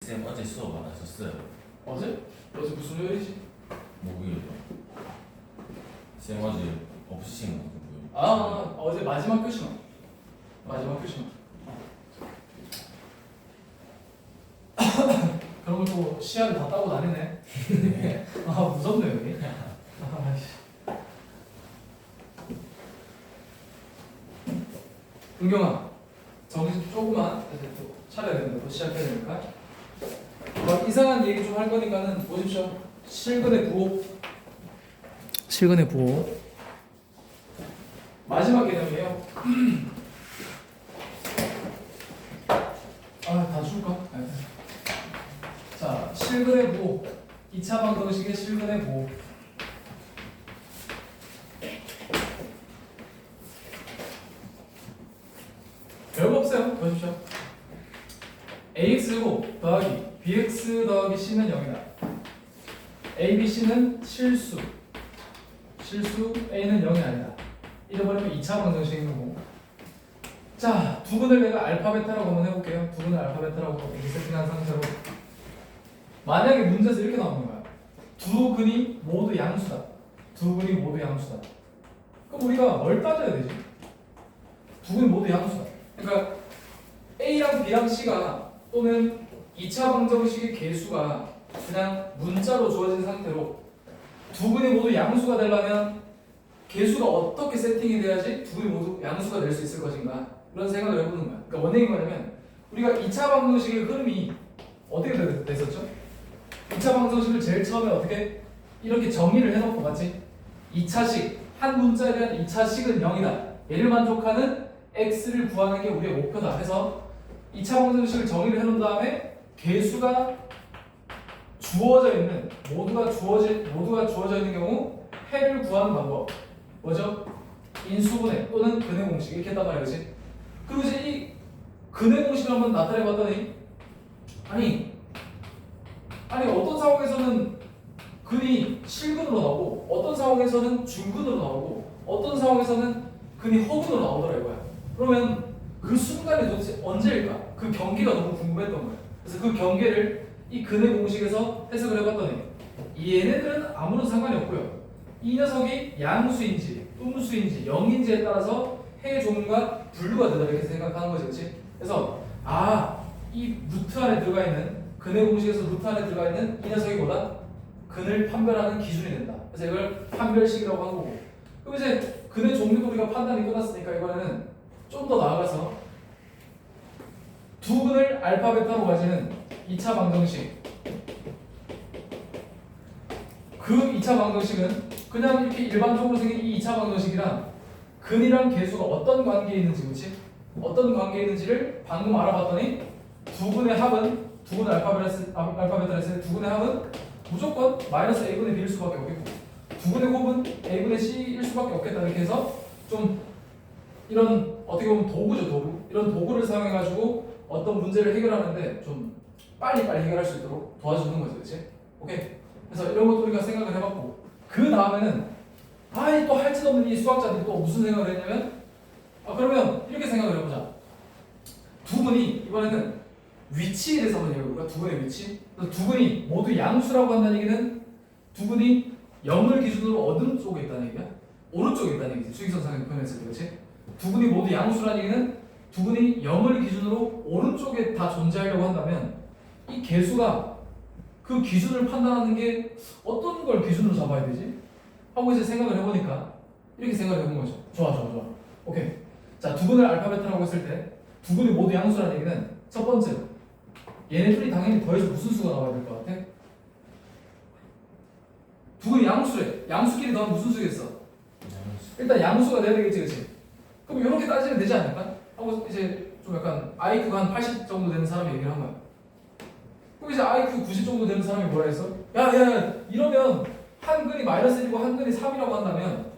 쌤 어제 수업 안 하셨어요? 어제? 어제 무슨 요일이지? 목요일로. 쌤 어제 없으신 거 같고요. 어제 마지막 교시만. 마지막 교시만. 그런 걸 또 시야를 다 따고 다니네. 무섭네 여기. 은경아, 정신 조금만 이제 또 차려야 된다. 또 시작해야 되니까. 이상한 얘기 좀 할 거니까는 보십시오. 실근의 부호. 실근의 부호. 마지막 개념이에요. 다 줄까? 네. 자, 실근의 부호. 2차 방정식의 실근의 부호. 별거 없어요. 보십시오. AX제곱 더하기 BX 더하기 C는 0이다. A, B, C는 실수. 실수 A는 0이 아니다. 이래버리면 2차 방정식인 거고. 자, 두근을 내가 알파 베타라고 한번 해볼게요. 두근을 알파 베타라고 이렇게 세팅한 상태로. 만약에 문제에서 이렇게 나오는 거야. 두 근이 모두 양수다. 두 근이 모두 양수다. 그럼 우리가 뭘 따져야 되지? 두 근이 모두 양수다. 그러니까 A랑 B랑 C가 또는 2차 방정식의 개수가 그냥 문자로 주어진 상태로 두 근이 모두 양수가 되려면 개수가 어떻게 세팅이 돼야지 두 근이 모두 양수가 될 수 있을 것인가 이런 생각을 해보는 거야. 그러니까 원인이 뭐냐면 우리가 2차 방정식의 흐름이 어떻게 됐었죠? 2차 방정식을 제일 처음에 어떻게 이렇게 정의를 해놓고 맞지? 2차식 한 문자에 대한 2차식은 0이다. 얘를 만족하는 x를 구하는 게 우리의 목표다 해서 2차 방정식을 정의를 해놓은 다음에 개수가 주어져 있는 모두가 주어져 있는 경우 해를 구하는 방법 뭐죠? 인수분해 또는 근해 공식 이렇게 했단 말이지. 그리고 이제 이 근해 공식을 한번 나타내 봤더니 아니 어떤 상황에서는 근이 실근으로 나오고 어떤 상황에서는 중근으로 나오고 어떤 상황에서는 근이 허근으로 나오더라 이거야. 그러면 그 순간이 도대체 언제일까? 그 경계가 너무 궁금했던 거야. 그래서 그 경계를 이 근의 공식에서 해석을 해봤더니 얘네들은 아무런 상관이 없고요. 이 녀석이 양수인지 음수인지 0인지에 따라서 해의 종류가 분류가 되다 이렇게 생각하는 거지, 그렇지? 그래서 이 루트 안에 들어가 있는 근의 공식에서 루트 안에 들어가 있는 이 녀석이 뭐다? 근을 판별하는 기준이 된다. 그래서 이걸 판별식이라고 한 거고. 그럼 이제 근의 종류도 우리가 판단이 끝났으니까 이번에는 좀 더 나아가서 두 근을 알파 베타로 가지는 2차 방정식. 그 2차 방정식은 그냥 이렇게 일반적으로 생긴 이 2차 방정식이랑 근이랑 개수가 어떤 관계에 있는지, 그렇지? 어떤 관계에 있는지를 방금 알아봤더니 두 근의 합은 두 근의 알파 베타를 했을 때 두 근의 합은 무조건 마이너스 a분의 b일 수밖에 없겠고 두 근의 곱은 a분의 c일 수밖에 없겠다. 이렇게 해서 좀 이런 어떻게 보면 도구죠, 도구. 이런 도구를 사용해 가지고 어떤 문제를 해결하는데 좀 빨리 해결할 수 있도록 도와주는 거죠, 그렇지? 오케이. 그래서 이런 것도 우리가 생각을 해봤고 그 다음에는 또 할 짓 없는 이 수학자들이 또 무슨 생각을 했냐면 그러면 이렇게 생각을 해보자. 두 분이 이번에는 위치에 대해서 한번 얘기해볼까? 두 분의 위치. 그래서 두 분이 모두 양수라고 한다는 얘기는 두 분이 0을 기준으로 어느 쪽에 있다는 얘기야? 오른쪽에 있다는 얘기지. 수직선상에 표현했을 때, 그렇지? 두 분이 모두 양수라는 얘기는 두 분이 0을 기준으로 오른쪽에 다 존재하려고 한다면 이 개수가 그 기준을 판단하는 게 어떤 걸 기준으로 잡아야 되지? 하고 이제 생각을 해보니까 이렇게 생각을 해본 거죠. 좋아. 오케이. 자, 두 분을 알파 베타라고 했을 때 두 분이 모두 양수라는 얘기는 첫 번째로 얘네들이 당연히 더해서 무슨 수가 나와야 될 것 같아? 두 분이 양수래. 양수끼리 더하면 무슨 수겠어? 일단 양수가 돼야 되겠지, 그렇지? 그럼 이렇게 따지면 되지 않을까? 하고 이제 좀 약간 IQ가 한 80 정도 되는 사람이 얘기를 한 거야. 그럼 이제 IQ 90 정도 되는 사람이 뭐라 했어? 야, 이러면 한 근이 마이너스 1이고 한 근이 3이라고 한다면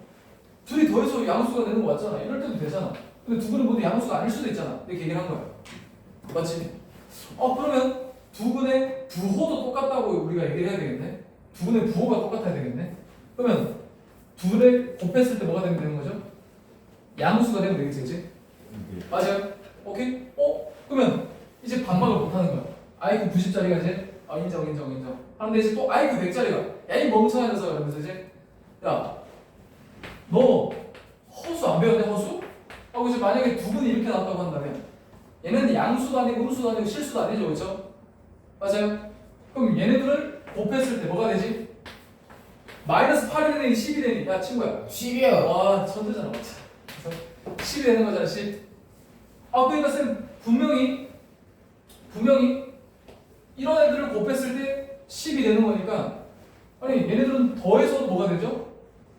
둘이 더해서 양수가 되는 거 맞잖아. 이럴 때도 되잖아. 근데 두 근은 모두 양수가 아닐 수도 있잖아. 이렇게 얘기를 한 거야. 맞지? 그러면 두 근의 부호도 똑같다고 우리가 얘기를 해야 되겠네? 두 근의 부호가 똑같아야 되겠네? 그러면 둘을 곱했을 때 뭐가 되는 거죠? 양수가 되면 되겠지, 그치? 맞아요? 오케이? 그러면 이제 반박을 못 하는 거야. iq 90짜리가 이제 인정 하는데 이제 또 iq 100짜리가 야 이 멍청한 녀석아 이러면서 이제 야 너 허수 안 배웠네 허수? 하고 이제 만약에 두 분이 이렇게 나왔다고 한다면 얘는 양수도 아니고 음수도 아니고 실수도 아니죠 그렇죠? 맞아요? 그럼 얘네들을 곱했을 때 뭐가 되지? 마이너스 8이 되니 10이 되니 야 친구야 10이요. 와 천재잖아 맞자 그래서 10이 되는 거잖아 10 그러니까 쌤 분명히 이런 애들을 곱했을 때 10이 되는 거니까 아니 얘네들은 더해서도 뭐가 되죠?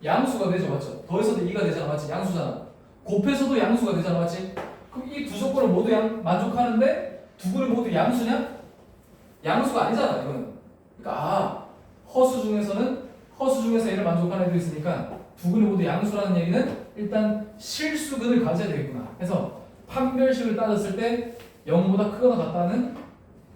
양수가 되죠 맞죠? 더해서도 2가 되잖아 맞지? 양수잖아 곱해서도 양수가 되잖아 맞지? 그럼 이 두 조건을 모두 만족하는데 두 분이 모두 양수냐? 양수가 아니잖아 이거는 그러니까 허수 중에서 얘를 만족하는 애도 있으니까 두 분이 모두 양수라는 얘기는 일단 실수근을 가져야 되겠구나 그래서 판별식을 따졌을 때 0보다 크거나 같다는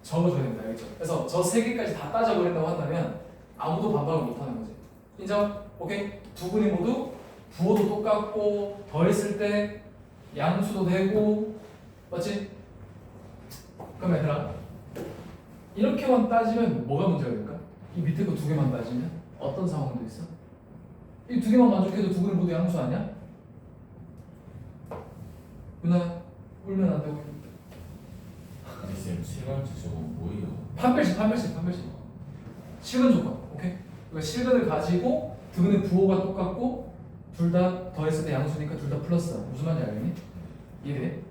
적어줘야 된다 알겠죠? 그래서 저 세 개까지 다 따져버린다고 한다면 아무도 반박을 못하는 거지 인정? 오케이? 두 분이 모두 부호도 똑같고 더했을 때 양수도 되고 맞지? 그럼 얘들아 이렇게만 따지면 뭐가 문제가 될까? 이 밑에 거 두 개만 따지면 어떤 상황도 있어? 이 두 개만 만족해도 두 분이 모두 양수 아니야? 누나 울면 안 되고 근데 쌤, 세 번째 저거 뭐예요? 판별식 실근 조건 오케이? 그러니까 실근을 가지고 두 분의 부호가 똑같고 둘 다 더했을 때 양수니까 둘 다 플러스다 무슨 말인지 알겠니? 이해돼?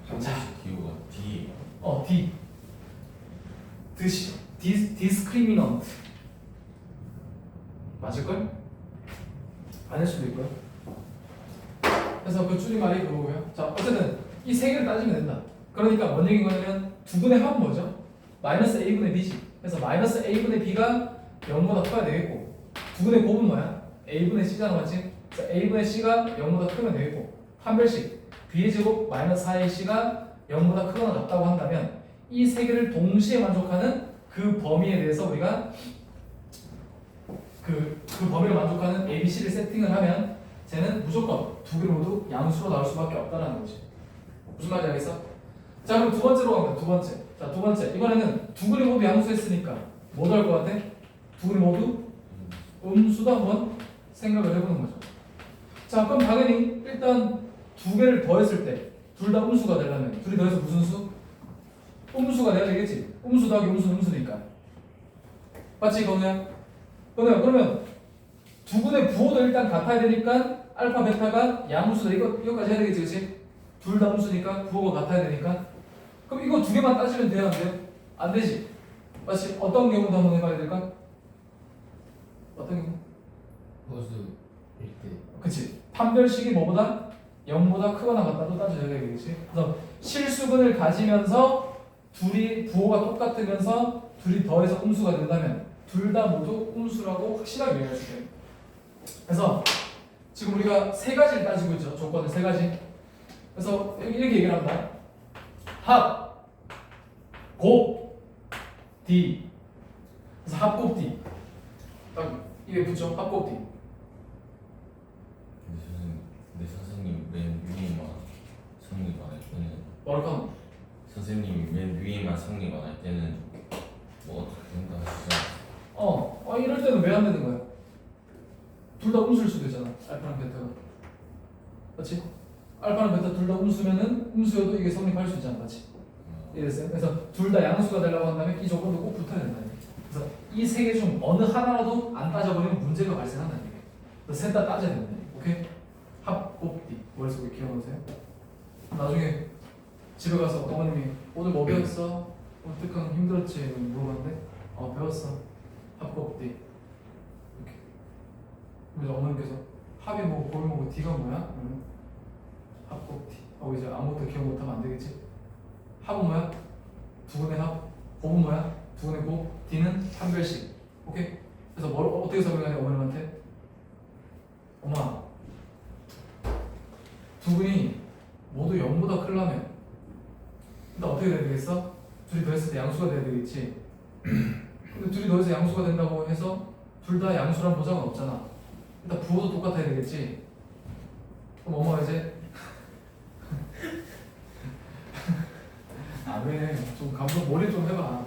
한 번씩 기호가 D. D discriminant 맞을걸? 아닐 수도 있고요 그래서 그 줄임말이 그거고요 자 어쨌든 이 세 개를 따지면 된다 그러니까 뭔 얘기인 거냐면 두 분의 합은 뭐죠? 마이너스 a분의 b지 그래서 마이너스 a분의 b가 0보다 커야 되겠고 두 분의 곱은 뭐야? a분의 c잖아 맞지? 그래서 a분의 c가 0보다 크면 되겠고 판별식 b의 제곱 마이너스 4의 c가 0보다 크거나 같다고 한다면 이 세 개를 동시에 만족하는 그 범위에 대해서 우리가 그 범위를 만족하는 A, B, C를 세팅을 하면 쟤는 무조건 두 개를 모두 양수로 나올 수밖에 없다는 거지. 무슨 말인지 알겠어? 자 그럼 두 번째로 갑니다. 두 번째 이번에는 두 개를 모두 양수했으니까 뭐 나올 것 같아? 두 개를 모두 음수도 한번 생각을 해보는 거죠. 자 그럼 당연히 일단 두 개를 더했을 때 둘 다 음수가 되려면 둘이 더해서 무슨 수? 음수가 돼야 되겠지. 음수 더하기 음수니까. 맞지 건우야? 그러면 두 분의 부호도 일단 같아야 되니까 알파 베타가 양수다 이거까지 해야 되겠지 그치? 둘 다 음수니까 부호가 같아야 되니까 그럼 이거 두 개만 따지면 돼요 안 돼요? 안 되지. 맞지? 어떤 경우도 한번 해봐야 될까? 어떤 경우? 호수 1대. 그치? 판별식이 뭐보다 0보다 크거나 같다도 따져야 되겠지. 그래서 실수근을 가지면서 둘이 부호가 똑같으면서 둘이 더해서 음수가 된다면 둘 다 모두 음수라고 확실하게 얘기해줄게. 그래서 지금 우리가 세 가지를 따지고 있죠. 조건을 세 가지. 그래서 이렇게 얘기를 한다. 합, 곱, D. 그래서 합곱 D. 딱 이게 붙죠. 합곱 D. 근데 선생님 맨 위에만 성립 안 할 때는 뭐랄까? 선생님이 맨 위에만 성립 안 할 때는 뭐 어떻게 된다 하시죠? 이럴 때는 왜 안 되는 거야? 둘 다 음수일 수도 있잖아. 알파랑 베타가. 그렇지? 알파랑 베타 둘 다 음수면은 음수여도 이게 성립할 수 있잖아. 맞지? 이랬어요. 그래서 둘 다 양수가 되려고 한다면 이 조건도 꼭 붙어야 된다. 그래서 이 세 개 중 어느 하나라도 안 따져버리면 문제가 발생한다는 얘기예요. 그래서 셋 다 따져야 된다. 오케이? 합, 곱, D. 머릿속에 기억해보세요. 나중에 집에 가서 어머님이 오늘 뭐 배웠어? 어떡하면 힘들었지? 물어봤는데 배웠어. 합, 곱, D. 이렇게. 그래서 어머님께서 합이 뭐고 곱이 뭐고 D가 뭐야? 합, 곱, D. 이제 아무것도 기억 못하면 안 되겠지? 합은 뭐야? 두 분의 합. 곱은 뭐야? 두 분의 곱. D는 판별식. 오케이? 그래서 어떻게 설명하냐 어머님한테? 엄마 두 분이 모두 0보다 크려면 일단 어떻게 돼야 되겠어? 둘이 더했을 때 양수가 돼야 되겠지. 근데 둘이 더해서 양수가 된다고 해서 둘 다 양수란 보장은 없잖아. 일단 부호도 똑같아야 되겠지. 그럼 엄마가 이제 왜? 좀 감독 몰입 좀 해봐.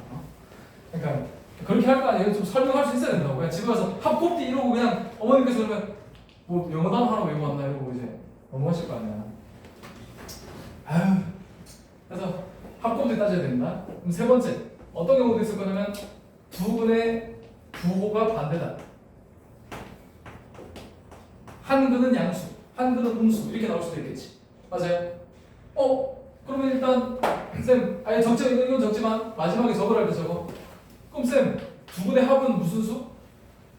그러니까 그렇게 할 거 아니에요? 좀 설명할 수 있어야 된다고. 그냥 집에 가서 합곱디 이러고 그냥 어머니께서 그러면 뭐 영어 단어 하나 외우고 왔나 이러고 이제 넘어가실 거 아니야. 아유. 그래서 합곱디 따져야 된다. 그럼 세 번째 어떤 경우도 있을 거냐면 두 근의 부호가 반대다. 한 근은 양수, 한 근은 음수 이렇게 나올 수도 있겠지. 맞아요? 그러면 일단 쌤, 아예 적지 이건 적지만 마지막에 적으라 할 때 적어. 그럼 쌤, 두 근의 합은 무슨 수?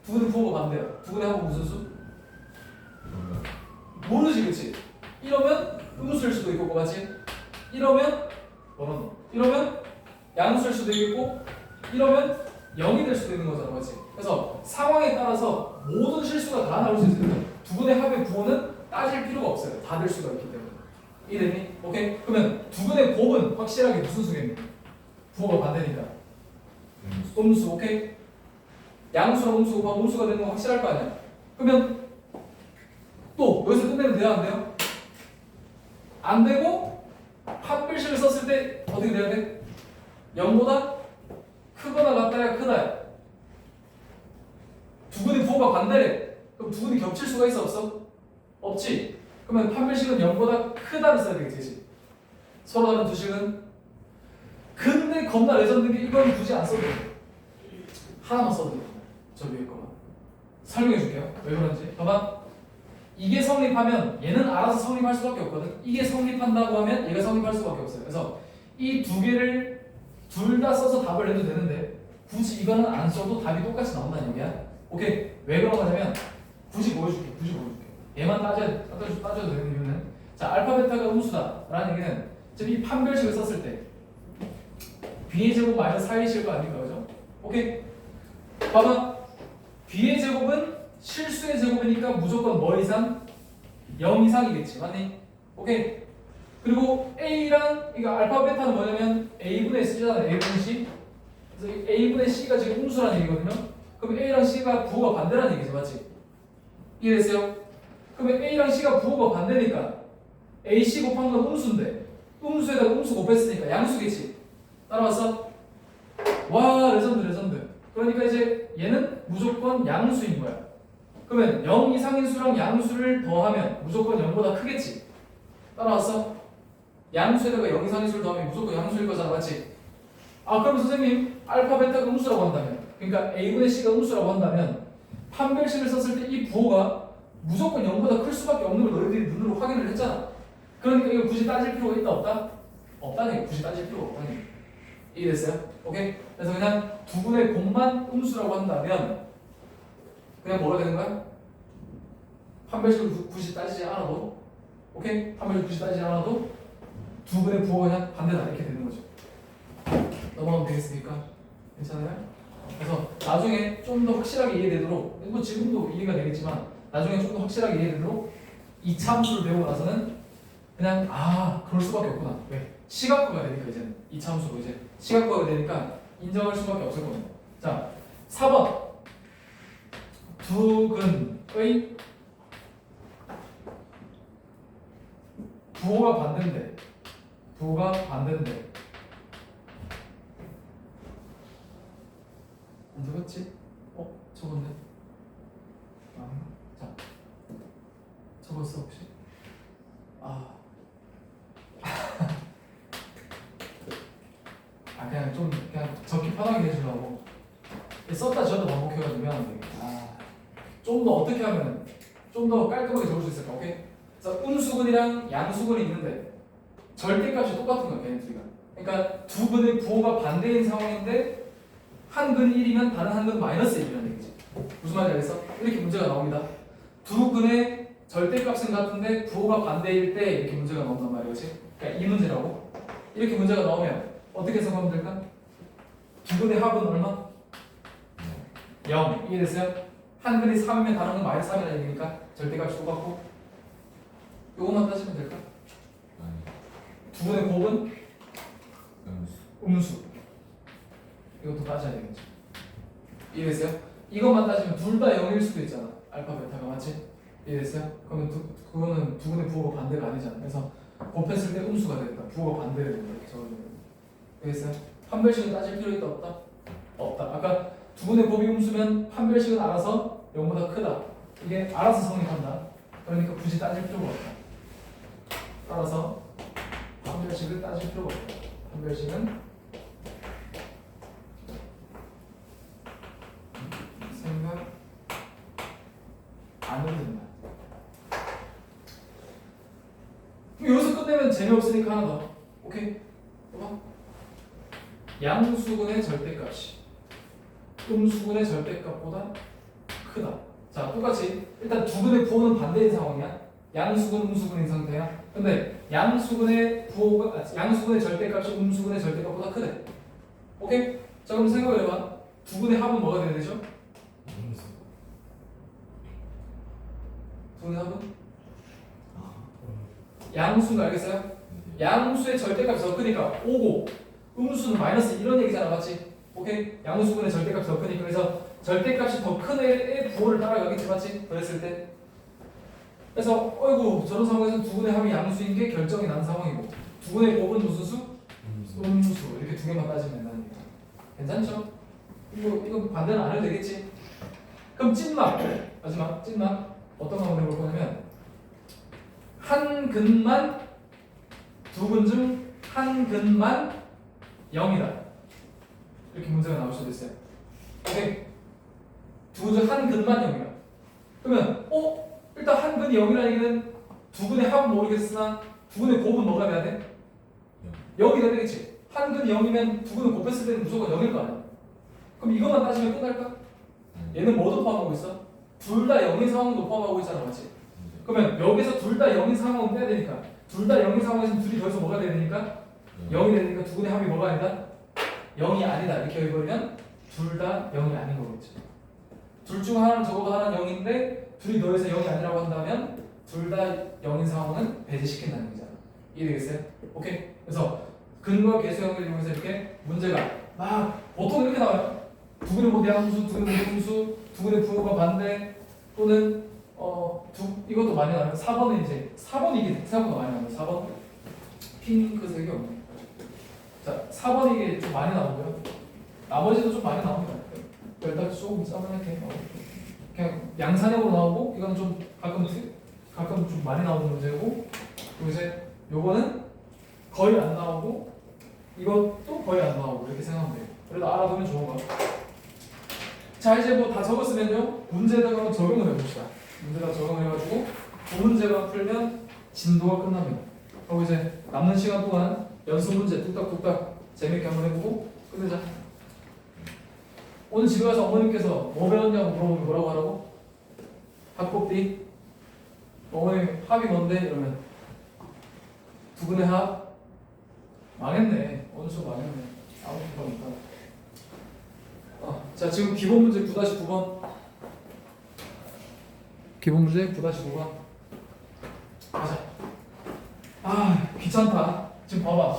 두 근의 부호가 반대야. 두 근의 합은 무슨 수? 모르지, 그렇지? 이러면 음수일 수도 있고, 맞지? 이러면 이러면 양수일 수도 있고, 이러면 0이 될 수도 있는 거잖아, 맞지? 그래서 상황에 따라서 모든 실수가 다 나올 수 있어요. 두 근의 합의 부호는 따질 필요가 없어요. 다 될 수가 있기 때문에. 이해됐니? 오케이? 그러면 두 근의 곱은 확실하게 무슨 수겠니? 부호가 반대니까. 음수, 오케이? 양수랑 음수 곱하면 음수가 되는 건 확실할 거 아니야? 그러면 또 여기서 끝내면 돼요? 안 돼요? 안 되고 판별식을 썼을 때 어떻게 돼야 돼? 0보다 크거나 같다야 크다야. 두 근의 부호가 반대래. 그럼 두 근이 겹칠 수가 있어 없어? 없지. 그러면 판별식은 0보다 크다를 써야 되겠지. 서로 다른 두 식은. 근데 겁나 레전드인 게 이건 굳이 안 써도 돼. 하나만 써도 돼. 저 위에 거만. 설명해 줄게요. 왜 그런지. 봐봐. 이게 성립하면 얘는 알아서 성립할 수밖에 없거든. 이게 성립한다고 하면 얘가 성립할 수밖에 없어요. 그래서 이 두 개를 둘 다 써서 답을 내도 되는데 굳이 이거는 안 써도 답이 똑같이 나온다는 얘기야. 오케이. 왜 그런 거냐면 굳이 보여줄게. 얘만 따져도 되는 이유는 자 알파 베타가 음수다 라는 얘기는 지금 이 판별식을 썼을 때 b의 제곱 마이너스 4이실 거 아닙니까? 그죠? 오케이. 봐봐. b의 제곱은 실수의 제곱이니까 무조건 뭐 이상? 0 이상이겠지. 맞니? 오케이. 그리고 a랑 이거 알파 베타는 뭐냐면 a분의 c잖아. a분의 c. 그래서 이 a분의 c가 지금 음수라는 얘기거든요. 그럼 a랑 c가 부호가 반대라는 얘기죠. 맞지? 이해됐어요? 그러면 a랑 c가 부호가 반대니까 ac 곱한 건 음수인데 음수에다가 음수 곱했으니까 양수겠지. 따라왔어? 와 레전드. 그러니까 이제 얘는 무조건 양수인 거야. 그러면 0 이상인 수랑 양수를 더하면 무조건 0보다 크겠지. 따라왔어? 양수에다가 0 이상인 수를 더하면 무조건 양수일 거잖아. 맞지? 그럼 선생님 알파 베타가 음수라고 한다면 그러니까 a분의 c가 음수라고 한다면 판별식을 썼을 때 이 부호가 무조건 0보다 클 수밖에 없는 걸 너희들이 눈으로 확인을 했잖아. 그러니까 이거 굳이 따질 필요가 있다 없다? 없다는 게 굳이 따질 필요가 없다는 게. 이해됐어요? 오케이? 그래서 그냥 두 분의 곱만 음수라고 한다면 그냥 뭐가 되는 거야? 판별식을 굳이 따지지 않아도 오케이? 판별식을 굳이 따지지 않아도 두 분의 부호가 그냥 반대다 이렇게 되는 거죠. 넘어가면 되겠습니까? 괜찮아요? 그래서 나중에 좀 더 확실하게 이해되도록 뭐 지금도 이해가 되겠지만 나중에 좀 더 확실하게 이해되도록 이차함수를 배우고 나서는 그냥 그럴 수밖에 없구나. 왜? 시각화가 되니까 이제는 이차함수로 이제 시각화가 되니까 인정할 수밖에 없을 겁니다. 자, 4번 두 근의 부호가 반대인데 안 적었지? 적었네. 자, 적었어 혹시? 그냥 적기 편하게 해주려고 썼다 지웠다 반복해가지고 미안한데 좀 더 어떻게 하면 좀 더 깔끔하게 적을 수 있을까? 오케이? 그래서 음수근이랑 양수근이 있는데 절대값이 똑같은 거야 걔네 둘이가. 그러니까 두 근의 부호가 반대인 상황인데 한 근이 1이면 다른 한 근은 마이너스 1이라는 얘기지. 무슨 말인지 알겠어? 이렇게 문제가 나옵니다. 두 근의 절대값은 같은데 부호가 반대일 때 이렇게 문제가 나온단 말이지. 그러니까 이 문제라고. 이렇게 문제가 나오면 어떻게 해석하면 될까? 두 근의 합은 얼마? 0. 이해됐어요? 한 근이 3이면 다른 건 마이너스 3이라는 얘기니까 절대값이 똑같고 요것만 따지면 될까? 두 근의 곱은? 음수. 이것도 따져야 되겠죠. 이해됐어요? 이것만 따지면 둘 다 0일 수도 있잖아. 알파 베타가 맞지? 이해됐어요? 그러면 그거는 두 근의 부호가 반대가 아니잖아. 그래서 곱했을 때 음수가 되겠다. 부호가 반대가 된다. 이렇게 적어주면 되겠어요? 판별식은 따질 필요 있다 없다? 없다. 아까 두분의 곱이 음수면 판별식은 알아서 0보다 크다. 이게 알아서 성립한다. 그러니까 굳이 따질 필요가 없다. 따라서 판별식을 따질 필요가 없다. 판별식은 생각 안 해도 된다. 여기서 끝내면 재미없으니까 하나 더. 오케이? 봐봐. 양수근의 절대값이 음수근의 절대값보다 크다. 자, 똑같이 일단 두근의 부호는 반대인 상황이야. 양수근, 음수근인 상태야. 근데 양수근의 절대값이 음수근의 절대값보다 크대. 오케이? 자, 그럼 생각을 해봐. 두근의 합은 뭐가 돼야 되죠? 두근의 합은? 양수인 알겠어요? 양수의 절대값이 더 크니까 5고 음수는 마이너스 이런 얘기잖아, 맞지? 오케이? 양수분의 절대값이 더 크니까 그래서 절대값이 더 큰 애의 부호를 따라가겠지, 맞지? 그랬을 때 그래서 어이구 저런 상황에서는 두분의 합이 양수인 게 결정이 난 상황이고 두분의 곱은 무슨 수? 음수 이렇게 두 개만 따지면 된다는 얘기야. 괜찮죠? 이거 반대는 안 해도 되겠지? 그럼 찐막 마지막 찐막 어떤 거 한번 해볼 거냐면 한 근만 두 근 중 한 근만 0이다. 이렇게 문제가 나올 수도 있어요. 오케이. 두 근 중 한 근만 0이다. 그러면 일단 한 근이 0이라는 얘기는 두 근의 합은 모르겠으나 두 근의 곱은 뭐가 돼야 돼? 0이 돼야 되겠지. 한 근이 0이면 두 근을 곱했을 때는 무조건 0일 거 아니야. 그럼 이것만 따지면 끝날까? 얘는 뭐도 포함하고 있어? 둘 다 0인 상황도 포함하고 있잖아, 맞지? 그러면 여기서 둘 다 0인 상황은 빼야 되니까 둘 다 0인 상황에서 둘이 더해서 뭐가 돼야 되니까? 0이 되니까 두 근의 합이 뭐가 아니다? 0이 아니다. 이렇게 해버리면 둘 다 0이 아닌 거겠죠. 둘 중 하나는 적어도 하나는 0인데 둘이 더해서 0이 아니라고 한다면 둘 다 0인 상황은 배제시킨다는 얘기잖아. 이해되겠어요? 오케이? 그래서 근과 계수형을 이용해서 이렇게 문제가 막 보통 이렇게 나와요. 두 근의 곱 양수, 두 근의 곱 음수, 두 근의 부호가 반대 또는 이것도 많이 나와요. 4번은 이제 4번이 이게 생각보다 많이 나와요. 4번 핑크색이 없네. 자, 4번 이게 좀 많이 나오고요. 나머지도 좀 많이 나옵니다. 일단 조금 써볼게. 그냥 양산형으로 나오고 이건 좀 가끔 좀 많이 나오는 문제고 그리고 이제 요거는 거의 안 나오고 이것도 거의 안 나오고 이렇게 생각하면 돼요. 그래도 알아두면 좋은 거. 자, 이제 뭐 다 적었으면요 문제에다가 적용을 해봅시다. 문제에다 적용을 해가지고 두 문제만 풀면 진도가 끝납니다. 그리고 이제 남는 시간 동안 연습 문제 뚝딱뚝딱 재밌게 한번 해보고 끝내자. 오늘 집에 가서 어머님께서 뭐 배웠냐고 물어보면 뭐라고 하라고? 합곱비? 어머님 합이 뭔데? 이러면 두 분의 합? 망했네. 오늘 수업 망했네. 아무것도 못하고. 자, 지금 기본 문제 9-9번. 기본 문제 9-9번. 가자. 귀찮다. 지금 봐봐.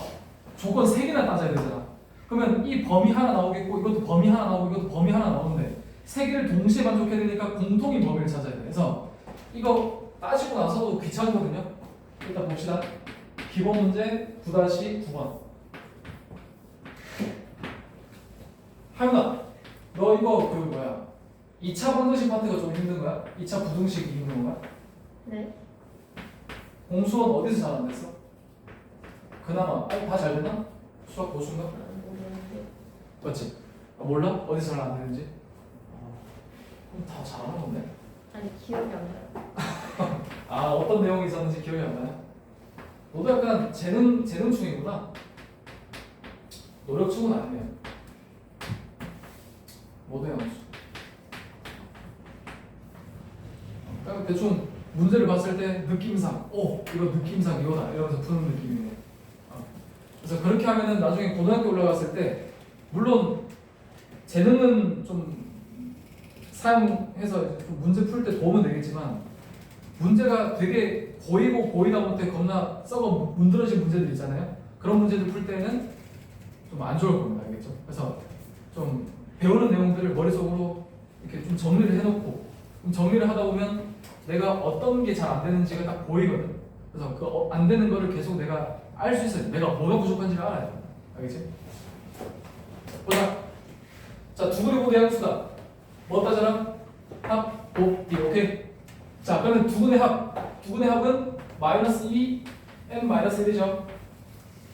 조건 3개나 따져야 되잖아. 그러면 이 범위 하나 나오겠고 이것도 범위 하나 나오고 이것도 범위 하나 나오는데 3개를 동시에 만족해야 되니까 공통인 범위를 찾아야 돼. 그래서 이거 따지고 나서도 귀찮거든요. 일단 봅시다. 기본 문제 9-9번. 하윤아, 너 이거 2차 방정식 파트가 좀 힘든 거야? 2차 부등식이 힘든 거야? 네. 공수원 어디서 잘 안 됐어? 그나마 다 잘 됐나? 수학 고수인가? 모르는데. 맞지? 몰라? 어디서 잘 안 되는지? 그럼 다 잘하는 건데? 아니 기억이 안 나요. 어떤 내용이 있었는지 기억이 안 나요? 너도 약간 재능충이구나. 노력충은 아니네요. 뭐도 양수. 그냥 대충 문제를 봤을 때 느낌상, 이거 느낌상 이거다 이러면서 푸는 느낌이네. 그래서 그렇게 하면은 나중에 고등학교 올라갔을 때 물론 재능은 좀 사용해서 좀 문제 풀 때 도움은 되겠지만 문제가 되게 보이다 못해 겁나 썩어 문드러진 문제들 있잖아요. 그런 문제들 풀 때는 좀 안 좋을 겁니다. 알겠죠? 그래서 좀 배우는 내용들을 머릿속으로 이렇게 좀 정리를 해놓고 좀 정리를 하다 보면 내가 어떤 게 잘 안 되는지가 딱 보이거든. 그래서 그 안 되는 거를 계속 내가 알 수 있어요. 내가 뭐가 부족한지를 알아요. 알겠지? 보자. 자, 두 근의 모두 양수다. 뭐 따져라? 합, 곱, D. 오케이. 자, 그러면 두 근의 합. 두 근의 합은 마이너스 2, n-1이죠.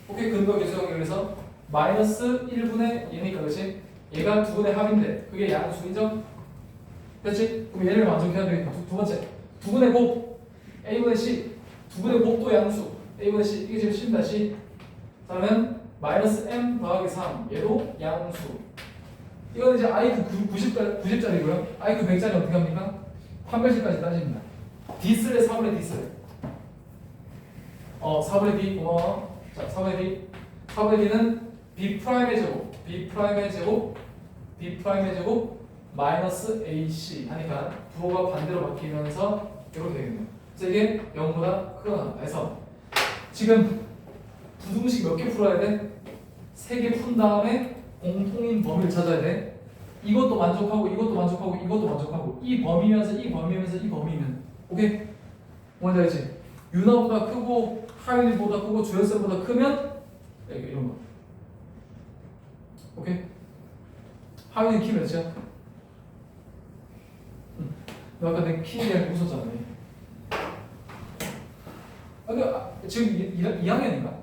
오케이. 근거 계수 연결해서 마이너스 1분의 얘니까 그렇지? 얘가 두 근의 합인데 그게 양수이죠? 그렇지? 그럼 얘를 만족해야 되겠다. 두 번째. 두 근의 곱. a분의 c. 두 분의 곱도 양수 a분의 c 이게 지금 C입니다. C. 그러면 마이너스 m 더하기 3 얘도 양수. 이거는 이제 iq 90짜리고요. iq 100짜리 어떻게 합니까? 판별식까지 따집니다. D슬의 4분의 D슬. 4분의 D 고마워. 자 4분의 D. 4분의 D는 B'의 제곱 B'의 제곱 B'의 제곱 마이너스 AC 하니까 부호가 반대로 바뀌면서 이렇게 되겠네요. 그래서 이게 0보다 크거나 해서 지금 부등식 몇 개 풀어야 돼? 3개 푼 다음에 공통인 범위를 찾아야 돼. 이것도 만족하고 이것도 만족하고 이것도 만족하고 이 범위면서 이 범위면서 이 범위면 오케이? 뭔지 알지? 윤화보다 크고 하윤보다 크고 주연선보다 크면 이런 거 오케이? 하윤이 키 몇이야? 너 아까 내 키에 대한 웃었잖아. 지금 2학년인가?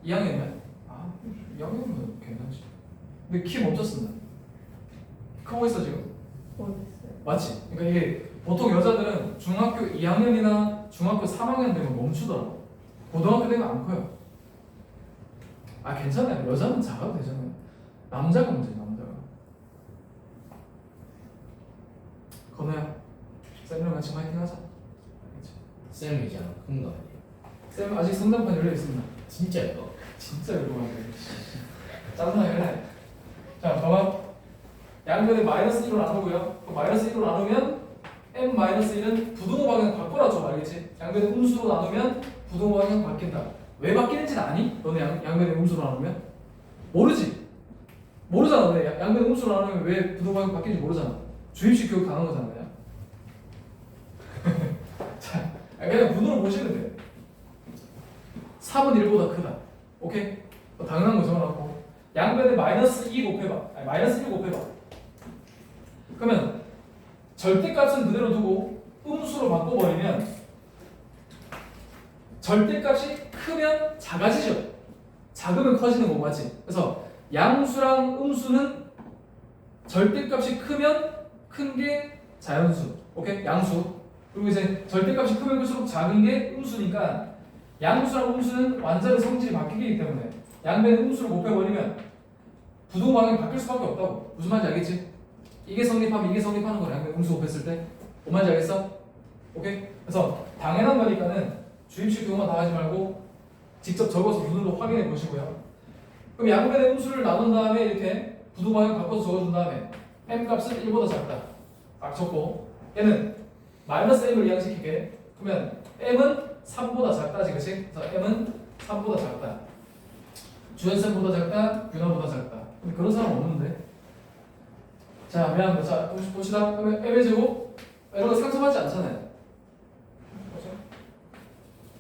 2학년이야? 2학년이면 괜찮지. 근데 키 멈췄습니다. 크고 있어 지금. 모르겠어요. 맞지? 그러니까 이게 보통 여자들은 중학교 2학년이나 중학교 3학년 되면 멈추더라고. 고등학교 되면 안 커요. 괜찮아요. 여자는 작아도 되잖아요. 남자가 문제야, 남자가. 건우야, 쌤이랑 같이 화이팅 하자. 쌤이잖아. 큰 거 아니에요? 쌤 아직 성장판 열려 있습니다. 진짜요? 진짜 열고가네. 짜증나게 해. 자, 봐봐. 양변에 마이너스 1로 나누고요. 마이너스 1로 나누면 m-1은 부등호 방향 바꾸라 좀 알겠지? 양변에 음수로 나누면 부등호 방향 바뀐다. 왜 바뀌는지는 아니? 너네 양변에 음수로 나누면? 모르지? 모르잖아. 너네 양변에 음수로 나누면 왜 부등호 방향 바뀌는지 모르잖아. 주입식 교육 당한 거잖아. 그냥. 자, 그냥 문으로 보시면 돼. 3은 1보다 크다. 오케이? 당연한 거 적어놨고 양변에 마이너스 2 곱해봐. 마이너스 1 곱해봐. 그러면 절대값은 그대로 두고 음수로 바꿔버리면 절대값이 크면 작아지죠. 작으면 커지는 거고 맞지? 그래서 양수랑 음수는 절대값이 크면 큰 게 자연수. 오케이? 양수. 그리고 이제 절대값이 크면 클수록 작은 게 음수니까 양수랑 음수는 완전히 성질이 바뀌기 때문에 양변에 음수를 곱해버리면 부등호 방향이 바뀔 수밖에 없다고. 무슨 말인지 알겠지? 이게 성립하면 이게 성립하는 거야. 양변에 음수 곱했을 때. 뭔 말인지 알겠어? 오케이? 그래서 당연한 거니까는 주입식 교만 다 하지 말고 직접 적어서 눈으로 확인해 보시고요. 그럼 양변의 음수를 나눈 다음에 이렇게 부등호 방향 바꿔서 적어준 다음에 m 값은 1보다 작다. 딱 적고 얘는 마이너스 m을 이항시키게. 그러면 m은 3보다 작다, 그치? 그래서 m은 3보다 작다. 주연선보다 작다, 윤화보다 작다. 근데 그런 사람 없는데. 자, 미안합니다. 자, 봅시다. 그러면 m의 제곱 이런 거 상처받지 않잖아요. 그렇죠?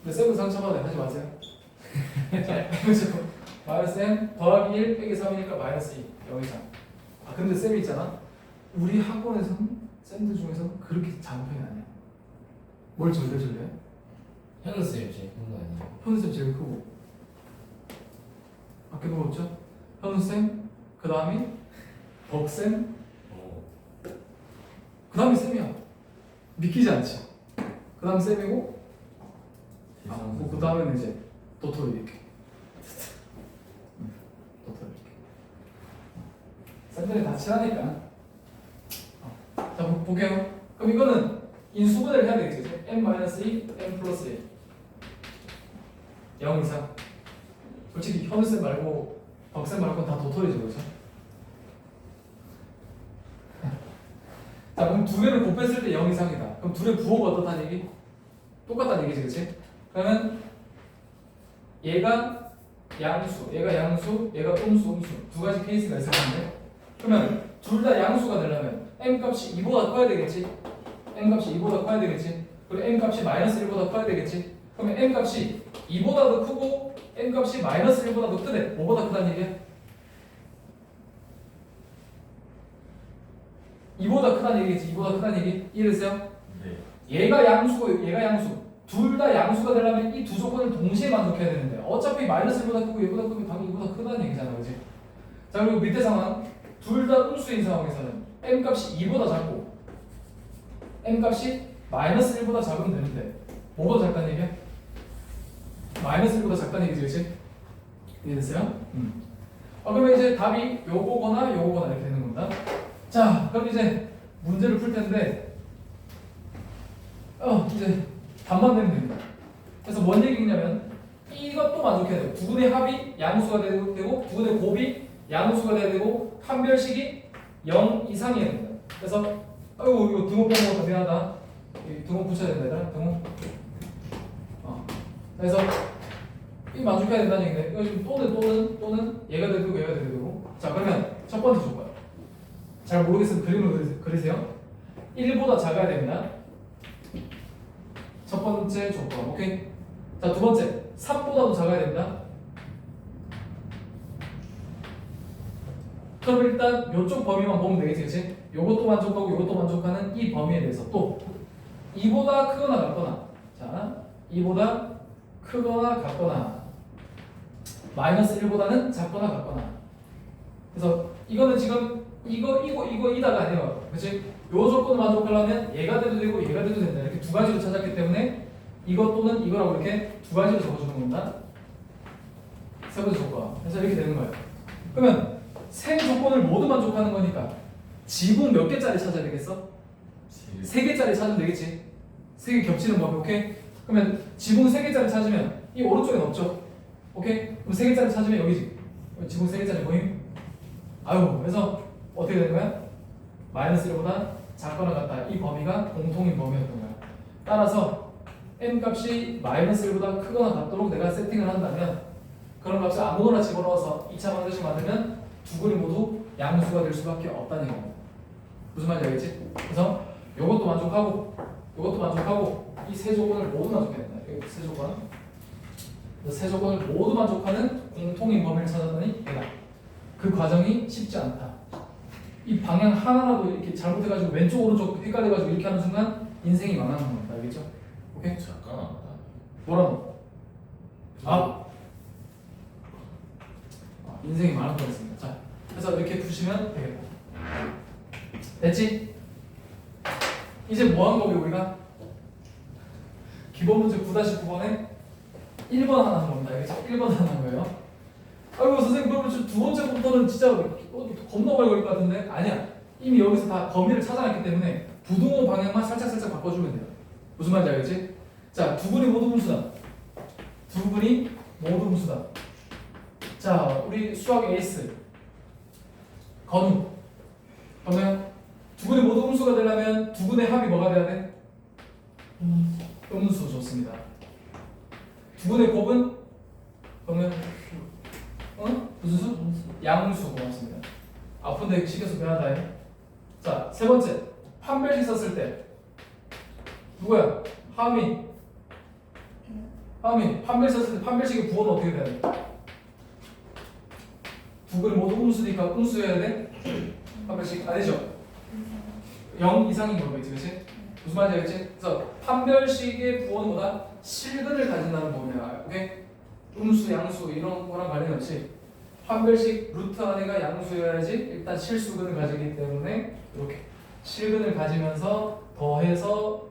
근데 쌤은 상처받아요. 하지 마세요. 자, m의 제곱 마이너스 m 더하기 1 빼기 3이니까 마이너스 2 0 이상. 근데 쌤이 있잖아. 우리 학원에서는 쌤들 중에서는 그렇게 작은 편이 아니야. 뭘 절대절대? 현우쌤 제일 큰 거 아니에요? 현우쌤 제일 크고 밖에 누구 없죠? 현우쌤, 그 다음이 덕쌤, 그 다음이 쌤이야. 믿기지 않지? 그 다음 쌤이고 그 다음에는 이제 도토리 이렇게 도토리 이렇게 쌤들이 다 친하니까. 자, 볼게요. 그럼 이거는 인수분해를 해야 되겠지? m-2, m 플러스 1 0 이상. 솔직히 현우쌤 말고 덕쌤 말고 다 도토리죠, 그렇죠? 자, 그럼 두 개를 곱했을 때 0 이상이다. 그럼 둘의 부호가 어떻다는 얘기? 똑같다는 얘기지, 그렇지? 그러면 얘가 양수, 얘가 음수 두 가지 케이스가 있을 텐데 그러면 둘 다 양수가 되려면 m 값이 2보다 커야 되겠지? m 값이 2보다 커야 되겠지? 그리고 m 값이 마이너스 1보다 커야 되겠지? 그러면 m 값이 2보다 더 크고 m 값이 마이너스 1보다 더 크대. 뭐보다 크다는 얘기야? 2보다 크다는 얘기지. 2보다 크다는 얘기. 이해됐어요? 네. 얘가 양수고 얘가 양수. 둘 다 양수가 되려면 이 두 조건을 동시에 만족해야 되는데 어차피 마이너스 1보다 크고 얘보다 크면 당연히 이보다 크다는 얘기잖아. 그렇지? 자 그리고 밑에 상황 둘 다 음수인 상황에서는 m 값이 2보다 작고 m 값이 마이너스 1보다 작으면 되는데 뭐보다 작다는 얘기야? 마이너스 1보다 작다는 얘기지. 그렇지? 이해됐어요? 그러면 이제 답이 요거거나 요거거나 이렇게 되는 겁니다. 자 그럼 이제 문제를 풀 텐데 이제 답만 내면 됩니다. 그래서 뭔 얘기냐면 이것도 만족해야 돼요. 두 분의 합이 양수가 되고 두 분의 곱이 양수가 돼야 되고 판별식이 0 이상이어야 됩니다. 그래서 이거 등호 빼는 거 미안하다. 등호 붙여야 된다 얘들아. 등호. 그래서 이 만족해야 된다는 얘기인데 이거 지금 또는 얘가 되고 얘가 되고. 자 그러면 첫 번째 조건. 잘 모르겠으면 그림으로 그리세요. 1보다 작아야 됩니다. 첫 번째 조건. 오케이. 자 두 번째 3보다도 작아야 됩니다. 그럼 일단 이쪽 범위만 보면 되겠지, 그렇지? 요것도 만족하고 요것도 만족하는 이 범위에 대해서 또 2보다 크거나 같거나, 자 2보다 크거나 같거나 마이너스 1보다는 작거나 같거나. 그래서 이거는 지금 이거이다가 아니에요, 그렇지? 요 조건을 만족하려면 얘가 돼도 되고 얘가 돼도 된다. 이렇게 두 가지로 찾았기 때문에 이것 또는 이거라고 이렇게 두 가지로 적어주는 겁니다. 세 번째 조건. 그래서 이렇게 되는 거예요. 그러면 세 조건을 모두 만족하는 거니까 지붕 몇 개짜리 찾아야 되겠어? 세 개짜리 찾으면 되겠지. 세 개 겹치는 법이. 오케이? 그러면 지붕 세 개짜리 찾으면 이 오른쪽엔 없죠. 오케이? 그럼 세 개짜리 찾으면 여기지. 지붕 세 개짜리 보임? 그래서 어떻게 되는 거야? 마이너스 1보다 작거나 같다. 이 범위가 공통인 범위였던 거야. 따라서 m 값이 마이너스 1보다 크거나 같도록 내가 세팅을 한다면 그런 값을 아무거나 집어넣어서 2차 방정식 만들면 두 근이 모두 양수가 될 수밖에 없다는 얘기입니다. 무슨 말인지 알겠지? 그래서 이것도 만족하고 이것도 만족하고 이 세 조건을 모두 만족해야 된다. 이 세 조건. 세 조건을 모두 만족하는 공통인 범위를 찾았더니 얘다. 그 과정이 쉽지 않다. 이 방향 하나라도 이렇게 잘못해가지고 왼쪽 오른쪽 헷갈려가지고 이렇게 하는 순간 인생이 망하는 겁니다. 알겠죠? 오케이? 잠깐만. 뭐라고? 인생이 많을 뻔했습니다. 자, 그래서 이렇게 푸시면 되겠다. 됐지? 이제 뭐 한 거고요, 우리가? 기본 문제 9-9번에 1번 하나 한 겁니다. 알겠죠? 1번 하나 한 거예요. 선생님, 그러면 두 번째부터는 진짜 겁나 오래 걸릴 것 같은데? 아니야. 이미 여기서 다 범위를 찾아놨기 때문에 부등호 방향만 살짝 바꿔주면 돼요. 무슨 말인지 알겠지? 자, 두 분이 모두 음수다. 두 분이 모두 음수다. 자, 우리 수학 에이스 건우. 그러면 두 분이 모두 음수가 되려면 두 분의 합이 뭐가 돼야 돼? 음수. 좋습니다. 두 분의 곱은 그러면 무슨 수? 양수. 고맙습니다. 아픈데 시켜서 미안하다. 자, 세 번째 판별식 썼을 때 누구야? 하미. 판별식 썼을 때 판별식의 부호는 어떻게 돼야 돼? 두 근이 모두 음수니까 음수여야 돼? 판별식 아니죠? 0 이상인 거겠지, 그렇지? 무슨 말인지 알겠지? 그래서 판별식의 부호는 뭐다? 실근을 가진다는 부분이야. 오케이? 음수, 양수 이런 거랑 관련이 없이 판별식 루트 안에가 양수여야지 일단 실수근을 가지기 때문에 이렇게 실근을 가지면서 더해서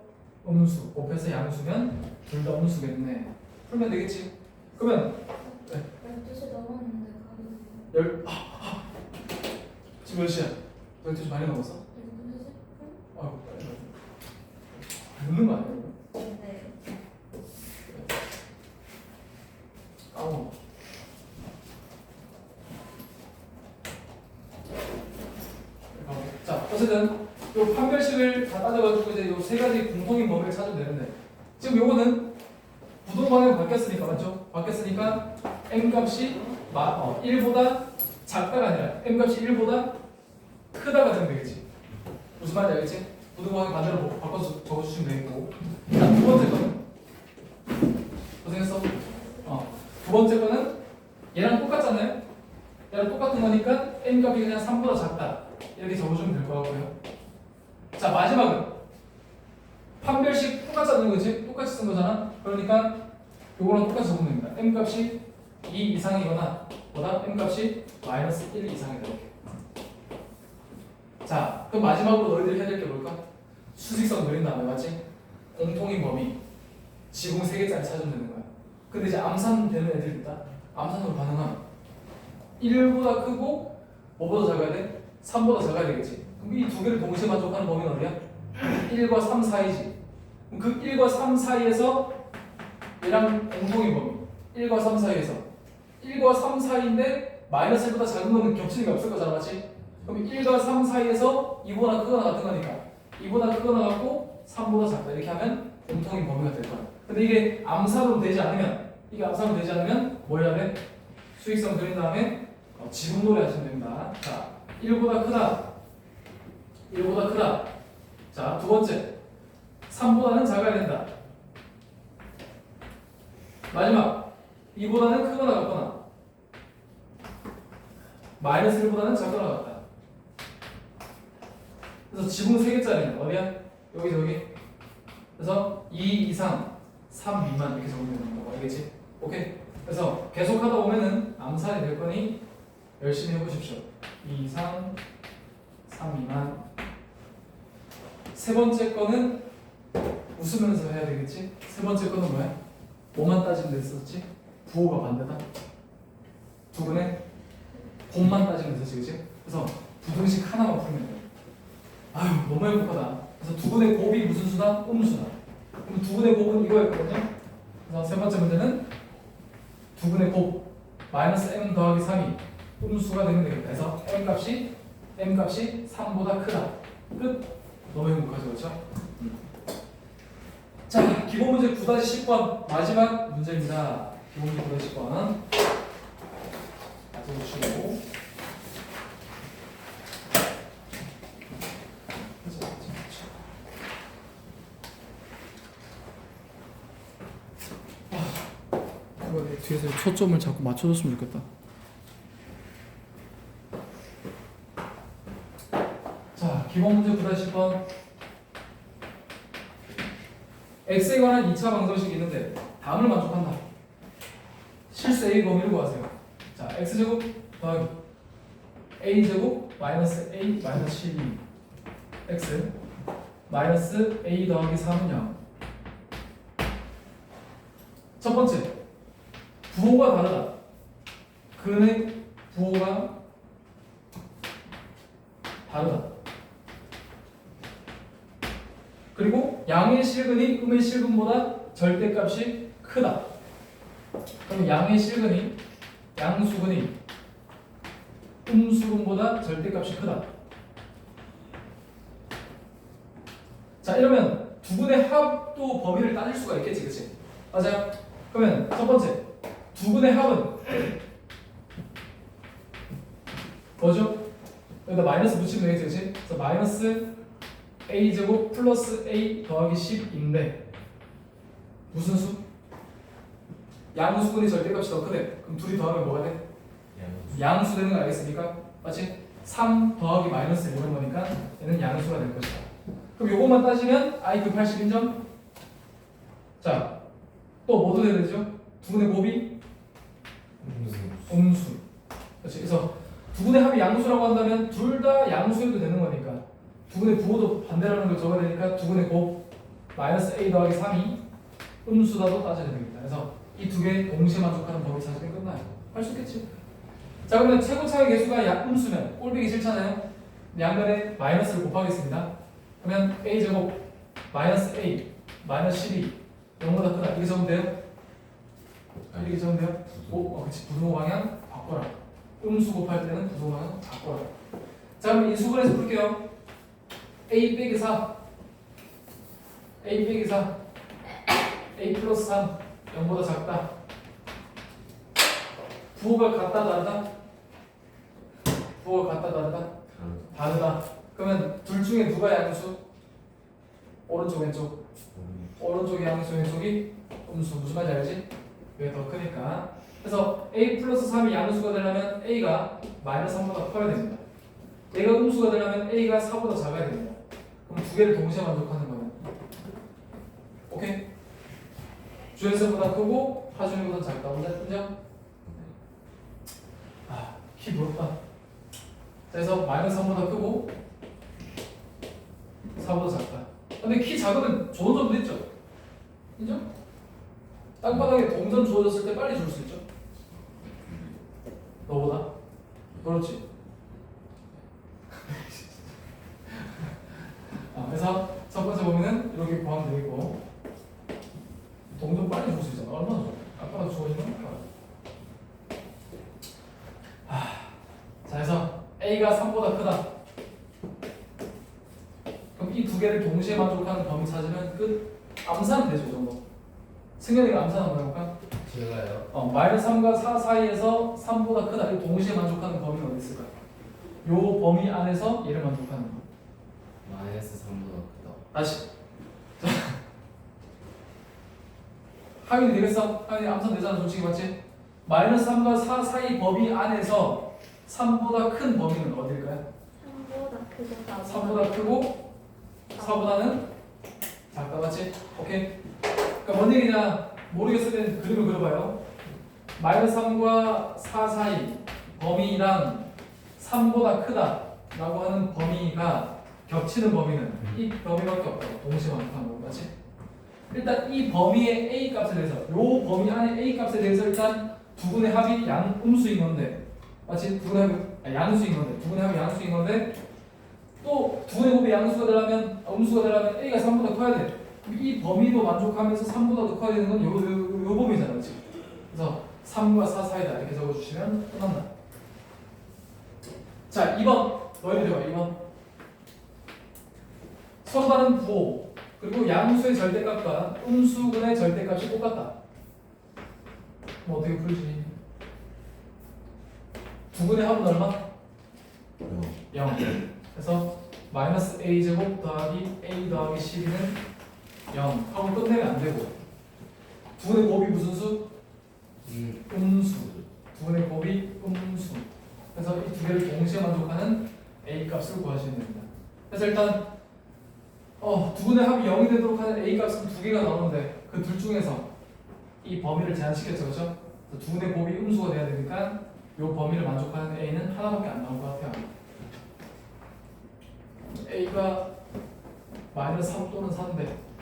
음수, 곱해서 양수면 둘 다 음수겠네. 풀면 되겠지? 그러면 12시 넘었는데 가도 지금 몇 시야? 12시 많이 넘었어? 이거 아이고 빨리 늦는 거 아니야? 네. 자, 어쨌든 요 판별식을 다 따져가지고 이제 요 세 가지 공통인 범위를 찾으면 되는데 지금 요거는 부동 방향 바뀌었으니까 맞죠? 바뀌었으니까 m 값이 1보다 작다가 아니라 m 값이 1보다 크다가 되면 되겠지. 무슨 말인지 알겠지? 부동 방향 반대로 바꿔서 적어주시면 되겠고. 자, 두 번째 거는 고생했어. 두 번째 거는 얘랑 똑같잖아요. 얘랑 똑같은 거니까 n 값이 그냥 3보다 작다 이렇게 적어주면 될 것 같고요. 자 마지막은 판별식 똑같지 않는 거지? 똑같이 쓴 거잖아. 그러니까 요거랑 똑같이 적으면 됩니다. m 값이 2 이상이거나 보다 m 값이 마이너스 1 이상이다 이렇게. 자 그럼 마지막으로 너희들이 해야 될 게 뭘까? 수직선 그린 다음에 맞지? 공통인 범위 지붕 3개짜리 찾으면 되는 거야. 근데 이제 암산 되는 애들 있다. 암산으로 반응하면 1보다 크고 뭐보다 작아야 돼? 3보다 작아야 되겠지. 그럼 이 두 개를 동시에 만족하는 범위는 어디야? 1과 3 사이지. 그럼 그 1과 3 사이에서 얘랑 공통인 범위 1과 3 사이에서 1과 3 사이인데 마이너스 1보다 작은 거는 겹치는 게 없을 거잖아 맞지? 그럼 1과 3 사이에서 2보다 크거나 같은 거니까 2보다 크거나 같고 3보다 작다 이렇게 하면 공통인 범위가 될 거야. 근데 이게 암산으로 되지 않으면 뭐 해야 돼? 수익선 그린 다음에 지분놀이 하시면 됩니다. 자, 1보다 크다. 자, 두 번째 3보다는 작아야 된다. 마지막 2보다는 크거나 같거나 마이너스 1보다는 작거나 같다. 그래서 지붕 3개짜리는 어디야? 여기. 그래서 2 이상 3 미만 이렇게 적으면 되는 거 알겠지? 오케이. 그래서 계속 하다 보면은 암산이 될 거니 열심히 해보십시오. 2 이상 3 미만. 세 번째 거는 웃으면서 해야 되겠지? 세 번째 거는 뭐야? 뭐만 따지면 됐었지? 부호가 반대다. 두근의 곱만 따지면 됐었지, 그치? 그래서 부등식 하나만 풀면 돼. 아유 너무 행복하다. 그래서 두근의 곱이 무슨 수다? 음수다. 그럼 두근의 곱은 이거였거든요. 그래서 세 번째 문제는 두근의 곱 마이너스 m 더하기 3이 음수가 되면 되겠다. 그래서 m 값이 3보다 크다. 끝. 너무 행복하죠, 그렇죠? 자, 기본 문제 9-10번 마지막 문제입니다. 기본 문제 9-10번 가져오시고. 이거 뒤에서 초점을 자꾸 맞춰줬으면 좋겠다. 자, 기본 문제 9-10번. x에 관한 2차 방정식이 있는데 다음을 만족한다. 실수 a 범위를 구하세요. 자, x제곱 더하기 a제곱 마이너스 a 마이너스 12 x 마이너스 a 더하기 3은 0. 첫 번째 부호가 다르다. 근의 부호가 다르다. 그리고 양의 실근이 음의 실근보다 절대값이 크다. 그럼 양의 실근이 양수근이 음수근보다 절대값이 크다. 자, 이러면 두 분의 합도 범위를 따질 수가 있겠지, 그치? 맞아요? 그러면 첫 번째 두 분의 합은 뭐죠? 여기다 마이너스 붙이면 되겠지, 그치? 그래서 마이너스 a제곱 플러스 a 더하기 10인데 무슨 수? 양수근이 절대값이 더 크대. 그럼 둘이 더하면 뭐가 돼? 양수 되는 거 알겠습니까? 맞지? 3 더하기 마이너스 이런 거니까 얘는 양수가 될 것이다. 그럼 요것만 따지면 i 그 80 인정? 자, 또 뭐도 돼야 되죠? 두 분의 곱이 음수. 그렇지? 그래서 두 분의 합이 양수라고 한다면 둘 다 양수해도 되는 거니까 두 분의 부호도 반대라는 걸 적어야 되니까 두 분의 곱 마이너스 a 더하기 3이 음수다도 따져야 됩니다. 그래서 이 두 개 동시에 만족하는 범위 찾으면 끝나요. 할 수 있겠지? 자, 그러면 최고차의 개수가 음수면 꼴보기 싫잖아요. 양변에 마이너스를 곱하겠습니다. 그러면 a제곱 마이너스 a 마이너스 12 0보다 크다. 이렇게 적으면 돼요? 이렇게 적으면 돼요? 그치. 부등호 방향 바꿔라. 음수 곱할 때는 부등호 방향 바꿔라. 자, 그럼 인수분해서 볼게요. a 빼기 4 a 빼기 4 a 플러스 3 0보다 작다. 부호가 같다 다르다? 부호가 같다 다르다? 다르다. 그러면 둘 중에 누가 양수? 오른쪽 왼쪽. 오른쪽이 양수 왼쪽이 음수. 무슨 말인지 알지? 이게 더 크니까. 그래서 a 플러스 3이 양수가 되려면 a가 마이너스 3보다 커야 됩니다. 얘가 음수가 되려면 a가 4보다 작아야 됩니다. 그럼 두 개를 동시에 만족하는 거는 오케이? 주연수보다 크고 하중보다 작다. 인정? 아, 키 부럽다. 자, 그래서 마이너스 3보다 크고 4보다 작다. 근데 키 작으면 좋은 점도 있죠? 인정? 땅바닥에 동전 주어졌을 때 빨리 줄 수 있죠? 너보다? 그렇지. 그래서 첫 번째 범위는 이렇게 구하면 되겠고, 동전 빨리 줄 수 있잖아. 얼마나 좋아? 아빠가 주어지면 자, 그래서 A가 3보다 크다. 그럼 이 두 개를 동시에 만족하는 범위 찾으면 끝. 암산은 되죠, 이 정도. 승현이가 암산 한번 해볼까? 제가요. 마이너스 3과 4 사이에서 3보다 크다. 이 동시에 만족하는 범위는 어디 있을까? 요 범위 안에서 얘를 만족하는 거. 마이너스 3보다 크다. 다시. 자, 하윤이 되겠어? 하윤이 암산 되잖아, 솔직히 맞지? 마이너스 3과 4 사이 범위 안에서 3보다 큰 범위는 어딜까요? 3보다 크고 3보다 크고 4보다는 작다, 맞지? 오케이? 그러니까 뭔 얘기냐 모르겠을 땐 그림을 그려봐요. 마이너스 3과 4 사이 범위랑 3보다 크다 라고 하는 범위가 겹치는 범위는 이 범위밖에 없다고. 동시에 만족하는 거, 맞지? 일단 이 범위의 A 값에 대해서 요 범위 안에 A 값에 대해서 일단 두 분의 합이 음수인 건데, 맞지? 두 분의 합이 양수인 건데, 두 분의 합이 양수인 건데, 또 두 분의 곱이 양수가 되려면 음수가 되려면 A가 3보다 커야 돼. 이 범위도 만족하면서 3보다 더 커야 되는 건 요 범위잖아, 그렇지? 그래서 3과 4 사이다 이렇게 적어주시면 끝난다. 자, 2번 너희들이 봐. 2번 서로 다른 부호 그리고 양수의 절대값과 음수근의 절대값이 똑같다. 뭐 어떻게 풀지? 두 분의 합은 얼마? 0. 그래서 마이너스 a제곱 더하기 a 더하기 12는 0 하고 끝내면 안 되고, 두 분의 곱이 무슨 수? 음수. 두 분의 곱이 음수. 그래서 이 두 개를 동시에 만족하는 a 값을 구하시면 됩니다. 그래서 일단 두 분의 합이 0이 되도록 하는 a 값은 두 개가 나오는데 그 둘 중에서 이 범위를 제한시켰죠, 그렇죠? 두 분의 곱이 음수가 돼야 되니까 이 범위를 만족하는 a는 하나밖에 안 나올 것 같아요. a가 마이너스 3 또는 4인데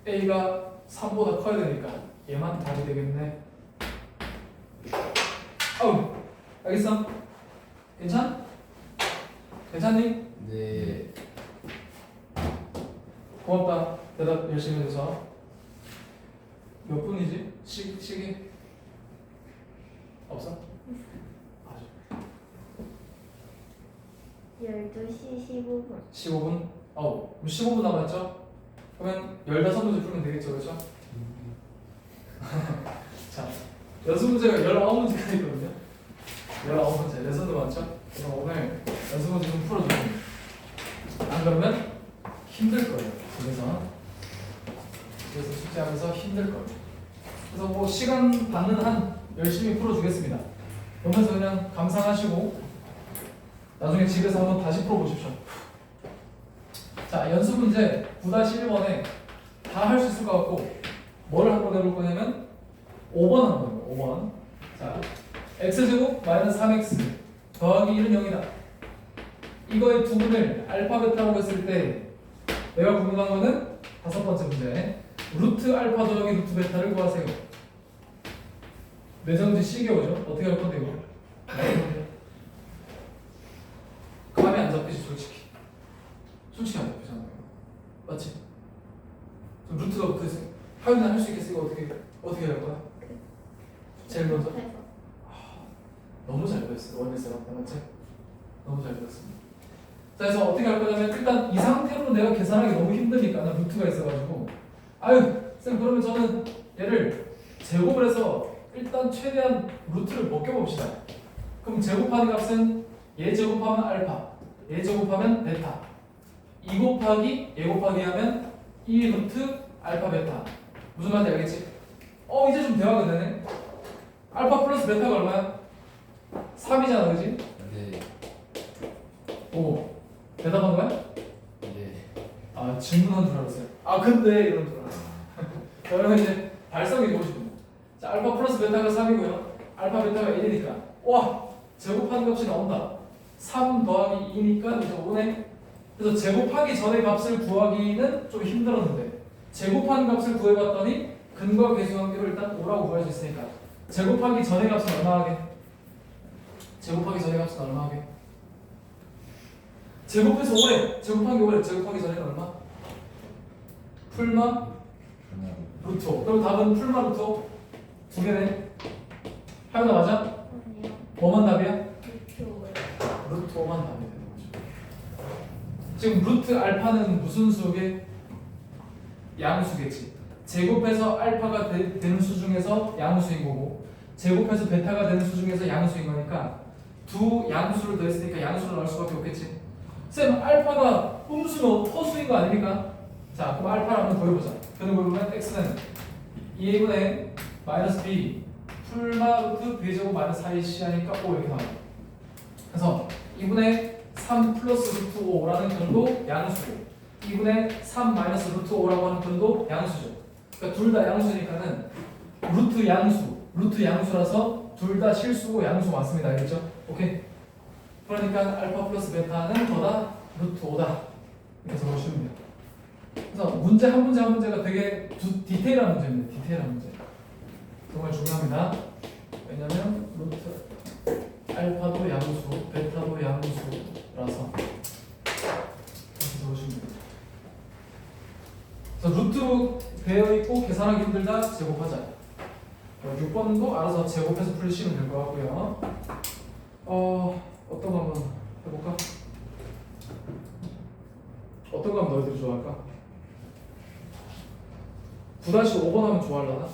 a가 3보다 커야 되니까 얘만 답이 되겠네. 아우, 알겠어? 괜찮? 괜찮니? 네. 고맙다. 대답 열심히 해줘서. 몇 분이지? 시계? 없어? 아주. 12시 15분. 15분? 그럼 15분 남았죠? 그러면 15문제 풀면 되겠죠, 그렇죠? 자, 연습 문제가 19문제가 있거든요. 19문제, 레슨도 많죠? 그럼 오늘 연습 문제 좀 풀어주세요. 안 그러면 힘들 거예요. 그래서 숙제하면서 힘들 거예요. 그래서 뭐 시간 받는 한 열심히 풀어주겠습니다. 그러면서 그냥 감상하시고 나중에 집에서 한번 다시 풀어보십시오. 자, 연습 문제 9-1번에 다 할 수 있을 것 같고, 뭘 한번 해볼 거냐면 5번 한번 해볼게요. 5번. 자, x제곱 마이너스 3x 더하기 1은 0이다. 이거의 두 분을 알파 베타라고 했을 때 내가 궁금한 거는 다섯 번째 문제, 루트 알파 더하기 루트 베타를 구하세요. 매정지 C게 오죠? 어떻게 할 건데 이거? 감이 안 잡히지, 솔직히 안 잡히잖아요. 맞지? 그럼 루트가 붙어있어. 하윤이는 할 수 있겠어. 이거 어떻게 할 거야? 제일 먼저? 너무 잘 배웠어요. 원리스 같다, 맞지? 너무 잘 배웠습니다. 자, 그래서 어떻게 할 거냐면 일단 이 상태로 내가 계산하기 너무 힘드니까 나 루트가 있어가지고, 쌤 그러면 저는 얘를 제곱을 해서 일단 최대한 루트를 벗겨봅시다. 그럼 제곱하는 값은 얘 제곱하면 알파, 얘 제곱하면 베타, 2 곱하기 얘 곱하기 하면 2 루트 알파 베타, 무슨 말인지 알겠지? 이제 좀 대화가 되네. 알파 플러스 베타가 얼마야? 3이잖아, 그지? 네. 오, 대답한 거야? 네. 아, 질문한 줄 알았어요. 아, 근데 이런 줄 알았어. 그러면 이제 발성이 보고 싶은 거. 자, 알파 플러스 베타가 3이고요. 알파 베타가 1이니까. 와, 제곱한 값이 나온다. 3 더하기 2니까 이제 5네. 그래서 제곱하기 전의 값을 구하기는 좀 힘들었는데 제곱한 값을 구해봤더니 근과 계수관계로 일단 5라고 구할 수 있으니까 제곱하기 전의 값은 얼마 하게? 제곱하기 전의 값은 얼마 하게? 제곱해서 5래. 제곱하기 5래. 제곱하기 전에는 얼마? 풀마 루트 5. 그럼 답은 풀마 루트 5? 두 개네. 하연아 맞아? 아니요. 뭐만 답이야? 루트 루트 5만 답이 되는 거죠. 지금 루트 알파는 무슨 수게? 양수겠지. 제곱해서 알파가 되는 수 중에서 양수인 거고 제곱해서 베타가 되는 수 중에서 양수인 거니까 두 양수를 더했으니까 양수를 넣을 수밖에 없겠지. 쌤, 알파가 음수는 허수인 거 아닙니까? 자, 그럼 알파를 한번 보여보자. 그는 보면 x는 2a분의 마이너스 b 풀마 루트 b제곱 마이너스 4ac 하니까 5 이렇게 나와요. 그래서 2분의 3 플러스 루트 5라는 근도 양수고 2분의 3 마이너스 루트 5라고 하는 근도 양수죠. 그러니까 둘 다 양수니까는 루트 양수라서 둘 다 실수고 양수 맞습니다. 알겠죠? 오케이? 그러니까 알파 플러스 베타는 더다 루트 5다. 이렇게 적어주시면 돼요. 그래서 문제 한 문제 한 문제가 되게 디테일한 문제입니다. 디테일한 문제. 정말 중요합니다. 왜냐면 루트 알파도 양수, 베타도 양수라서 이렇게 적으시면 됩니다. 그래서 루트 되어 있고 계산하기 힘들다 제곱하자. 6번도 알아서 제곱해서 풀시면 될 것 같고요. 어떤 거 한번 해볼까? 어떤 거 하면 너희들이 좋아할까? 9-5번 하면 좋아하려나?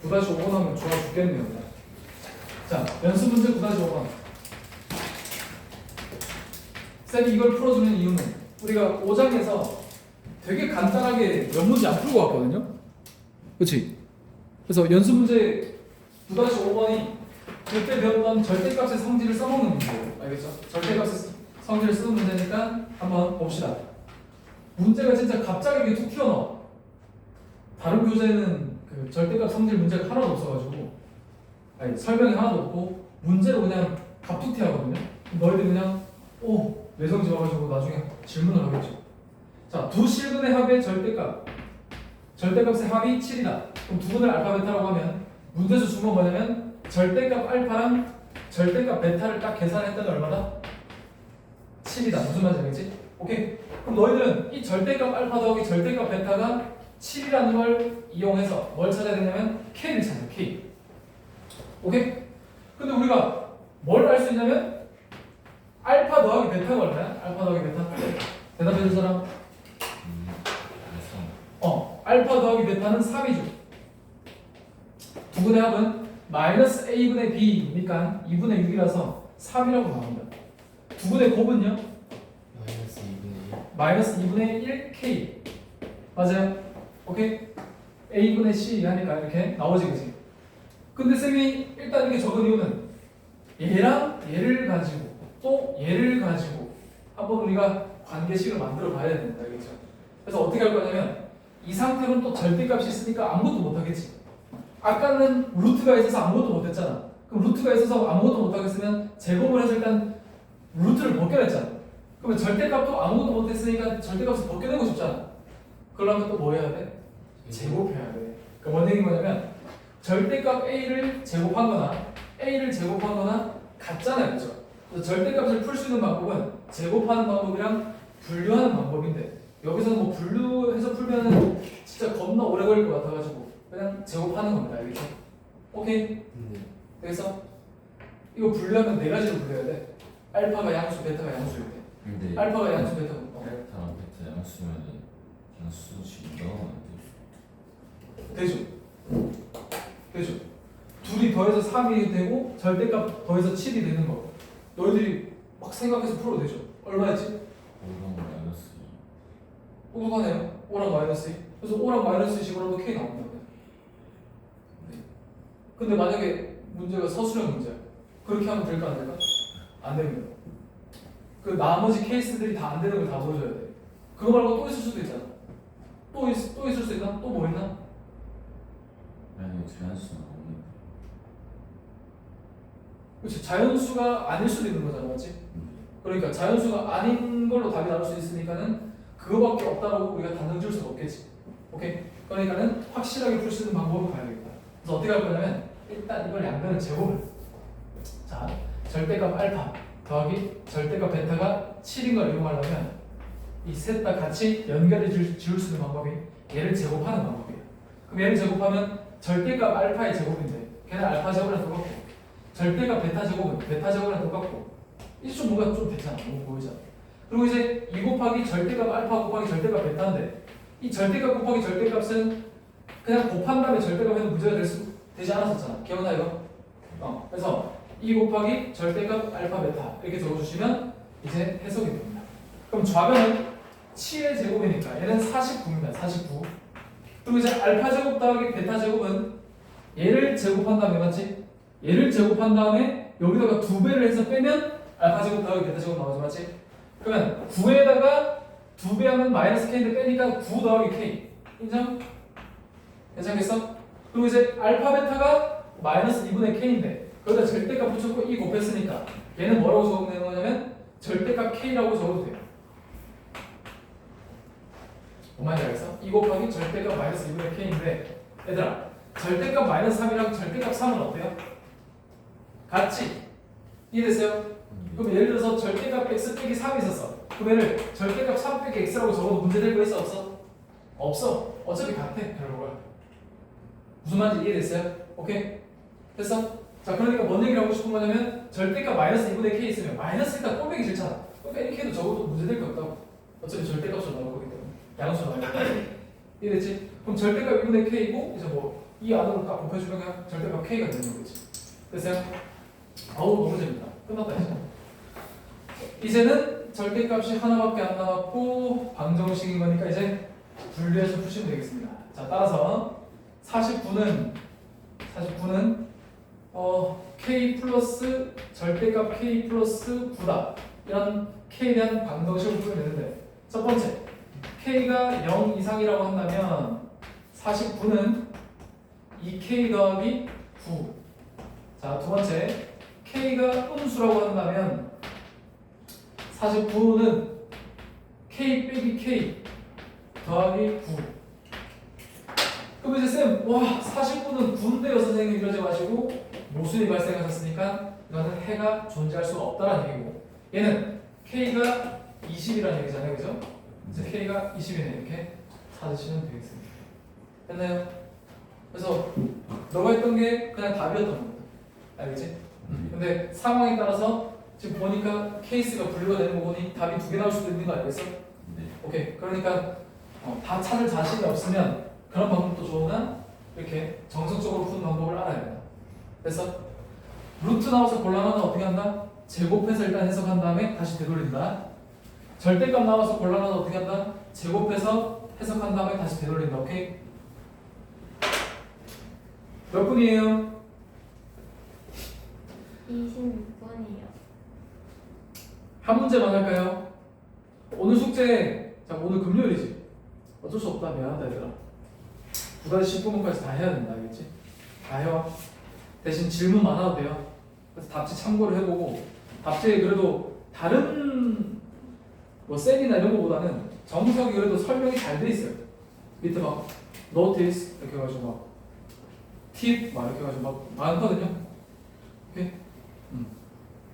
9-5번 하면 좋아 죽겠네요. 자, 연습 문제 9-5번. 쌤이 이걸 풀어주는 이유는 우리가 5장에서 되게 간단하게 몇 문제 안 풀고 왔거든요. 그렇지? 그래서 연습 문제 9-5번이 그때 배웠던 절대값의 성질을 써먹는 문제예요. 알겠죠? 절대값의 성질을 쓰는 문제니까 한번 봅시다. 문제가 진짜 갑자기 이렇게 툭 튀어나와. 다른 교재는 그 절대값 성질 문제가 하나도 없어가지고 아니 설명이 하나도 없고 문제로 그냥 갑툭튀 하거든요. 너희들 그냥 내성지 와가지고 나중에 질문을 하겠죠. 자, 두 실근의 합의 절대값의 합이 7이다. 그럼 두 분을 알파 베타라고 하면 문제수 주문 뭐냐면 절대값 알파랑 절대값 베타를 딱 계산했더니 얼마다? 7이다. 무슨 말인지 알겠지? 오케이. 그럼 너희들은 이 절대값 알파 더하기 절대값 베타가 7이라는 걸 이용해서 뭘 찾아야 되냐면 K를 찾아. K. 오케이? 근데 우리가 뭘 알 수 있냐면 알파 더하기 베타가 얼마야? 알파 더하기 베타. 대답해 줄 사람? 알파 더하기 베타는 3이죠. 두 분의 합은 마이너스 a분의 b니까 2분의 6이라서 3이라고 나옵니다. 두 분의 곱은요? 마이너스 2분의 1. 마이너스 2분의 1k. 맞아요? 오케이? a분의 c 하니까 이렇게 나오지, 그치? 근데 쌤이 일단 이렇게 적은 이유는 얘랑 얘를 가지고 또 얘를 가지고 한번 우리가 관계식을 만들어 봐야 됩니다. 알겠죠? 그래서 어떻게 할 거냐면 이 상태로는 또 절대값이 있으니까 아무것도 못하겠지. 아까는 루트가 있어서 아무것도 못했잖아. 그럼 루트가 있어서 아무것도 못하겠으면 제곱을 해서 일단 루트를 벗겨냈잖아. 그러면 절대값도 아무것도 못했으니까 절대값을 벗겨내고 싶잖아. 그러려면 또 뭐 해야 돼? 제곱해야 돼. 그러니까 뭔 얘기인 거냐면 절대값 a를 제곱하거나 a를 제곱하거나 같잖아요. 그렇죠? 그래서 절대값을 풀 수 있는 방법은 제곱하는 방법이랑 분류하는 방법인데 여기서는 뭐 분류해서 풀면은 진짜 겁나 오래 걸릴 것 같아가지고 그냥 제곱하는 겁니다. 알겠죠? 오케이? 네. 그래서 이거 분류하면 네 가지로 분류해야 돼. 알파가 양수, 베타가 양수일 때. 근데 알파가 양수, 베타가 알파랑 베타 양수면은 양수식 넣으면 안 되죠. 되죠. 둘이 더해서 3이 되고 절대값 더해서 7이 되는 거. 너희들이 막 생각해서 풀어도 되죠. 얼마였지? 5랑 마이너스 똑똑하네요. O랑 마이너스 2. 그래서 O랑 마이너스 2 식으로 하면 K 나옵니다. 네. 근데 만약에 문제가 서술형 문제야. 그렇게 하면 될까 안 될까? 안 됩니다. 그 나머지 케이스들이 다 안 되는 걸 다 보여줘야 돼. 그거 말고 또 있을 수도 있잖아. 또 있을 수 있나? 또 뭐 있나? 아니 제한수가 없는데. 그렇지. 자연수가 아닐 수도 있는 거잖아, 맞지? 그러니까 자연수가 아닌 걸로 답이 나올 수 있으니까는 그거밖에 없다라고 우리가 단정 지을 수는 없겠지. 오케이? 그러니까는 확실하게 풀 수 있는 방법을 봐야겠다. 그래서 어떻게 할 거냐면 일단 이걸 양변을 제곱을. 자, 절대값 알파 더하기 절대값 베타가 7인 걸 이용하려면 이 셋 다 같이 연결해 지울 수 있는 방법이 얘를 제곱하는 방법이에요. 그럼 얘를 제곱하면 절대값 알파의 제곱인데 걔는 알파 제곱이랑 똑같고 절대값 베타 제곱은 베타 제곱이랑 똑같고 이제 좀 뭔가 좀 됐잖아. 너무 보이잖아. 그리고 이제 2 곱하기 절대값 알파 곱하기 절대값 베타인데 이 절대값 곱하기 절대값은 그냥 곱한 다음에 절대값에는 문제가 되지 않았었잖아. 기억나 이거? 그래서 2 곱하기 절대값 알파 베타 이렇게 적어주시면 이제 해석이 됩니다. 그럼 좌변은 7의 제곱이니까 얘는 49입니다. 49. 그리고 이제 알파 제곱 더하기 베타 제곱은 얘를 제곱한 다음에 맞지? 얘를 제곱한 다음에 여기다가 2배를 해서 빼면 알파 제곱 더하기 베타 제곱 나오지 맞지? 그러면 9에다가 2배 하면 마이너스 k인데 빼니까 9 더하기 k. 인정? 괜찮겠어? 그리고 이제 알파 베타가 마이너스 2분의 k인데 거기다 절대값 붙였고 2 곱했으니까 얘는 뭐라고 적으면 되는 거냐면 절대값 k라고 적어도 돼요. 뭔 말인지 알겠어? 2 곱하기 절대값 마이너스 2분의 k인데 얘들아 절대값 마이너스 3이랑 절대값 3은 어때요? 같이 이해됐어요? 그럼 예를 들어서 절대값 x 빼기 3이 있었어. 그럼 얘를 절대값 3 빼기 x라고 적어도 문제될 거 있어 없어? 없어. 어차피 같아 결과가. 무슨 말인지 이해됐어요? 오케이? 됐어? 자 그러니까 뭔 얘기를 하고 싶은 거냐면 절대값 마이너스 2분의 k 있으면 마이너스 일단 꼴빼기 싫잖아. 꼴빼기 k도 적어도 문제될 게 없다고. 어차피 절대값으로 나올 거기 때문에 양수로 나올 거기 때문에. 이해됐지? 그럼 절대값 2분의 k이고 이제 뭐 이 안으로 딱 곱해주면 그냥 절대값 k가 되는 거겠지. 됐어요? 어우 너무 재밌다. 끝났다 이제. 이제는 절대값이 하나밖에 안 남았고 방정식인 거니까 이제 분리해서 푸시면 되겠습니다. 자 따라서 49는 k 플러스 절대값 k 플러스 9다. 이런 k에 대한 방정식을 풀면 되는데 첫 번째 k가 0 이상이라고 한다면 49는 2k 더하기 9. 자 두 번째 k가 음수라고 한다면 49는 k 빼기 k 더하기 9. 그럼 이제 쌤, 와 49는 9인데요 선생님 이러지 마시고 모순이 발생하셨으니까 이거는 해가 존재할 수가 없다라는 얘기고 얘는 k가 20이라는 얘기잖아요, 그죠? 이제 k가 20이네 이렇게 찾으시면 되겠습니다. 됐나요? 그래서 너가 했던 게 그냥 답이었던 겁니다. 알겠지? 근데 상황에 따라서 지금 보니까 케이스가 분류가 되는 거 보니 답이 2개 나올 수도 있는 거 알겠어? 네. 오케이. 그러니까 다 찾을 자신이 없으면 그런 방법도 좋으나 이렇게 정석적으로 푸는 방법을 알아야 된다. 그래서 루트 나와서 곤란하면 어떻게 한다? 제곱해서 일단 해석한 다음에 다시 되돌린다. 절대값 나와서 곤란하면 어떻게 한다? 제곱해서 해석한 다음에 다시 되돌린다. 오케이? 몇 분이에요? 26번이요. 한 문제만 할까요? 오늘 숙제, 자 오늘 금요일이지. 어쩔 수 없다. 미안하다 얘들아. 9-10 부분까지 다 해야 된다. 알겠지? 다 해와. 대신 질문만 하도 돼요. 그래서 답지 참고를 해보고 답지에 그래도 다른 뭐 셀이나 이런 거보다는 정석이 그래도 설명이 잘 돼 있어요. 밑에 막 notice 이렇게 해가지고 막 팁 막 이렇게 해가지고 막 많거든요. 오케이?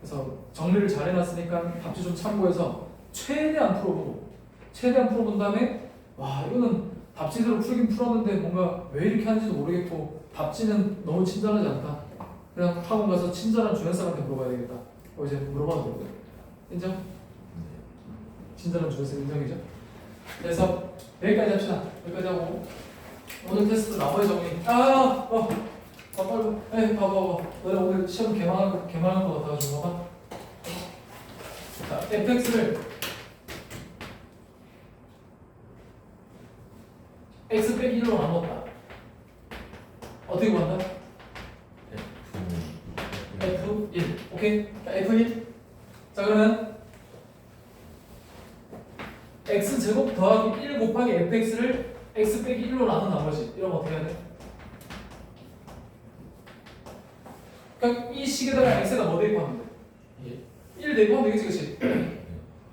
그래서 정리를 잘 해놨으니까 답지 좀 참고해서 최대한 풀어본 다음에 와 이거는 답지대로 풀긴 풀었는데 뭔가 왜 이렇게 하는지도 모르겠고 답지는 너무 친절하지 않다. 그냥 학원 가서 친절한 주연쌤한테 물어봐야 되겠다. 이제 물어봐도 되거든. 인정? 친절한 주연쌤 인정이죠? 그래서 여기까지 합시다. 여기까지 하고 오늘 테스트 나머지 정리. 빨리. 에이 봐봐. 너네 오늘 시험 개망한 거 같아가지고 봐봐. 자, fx를 x 빼기 1로 나눴다. 어떻게 구한다? F1. 오케이? 자, F1. 자, 그러면 x제곱 더하기 1 곱하기 fx를 x 빼기 1로 나눈 나머지. 이러면 어떻게 해야 돼? 그러니까 이 식에다가 x에다 뭐 대입하면 돼? 1 대입하면 되겠지, 그치?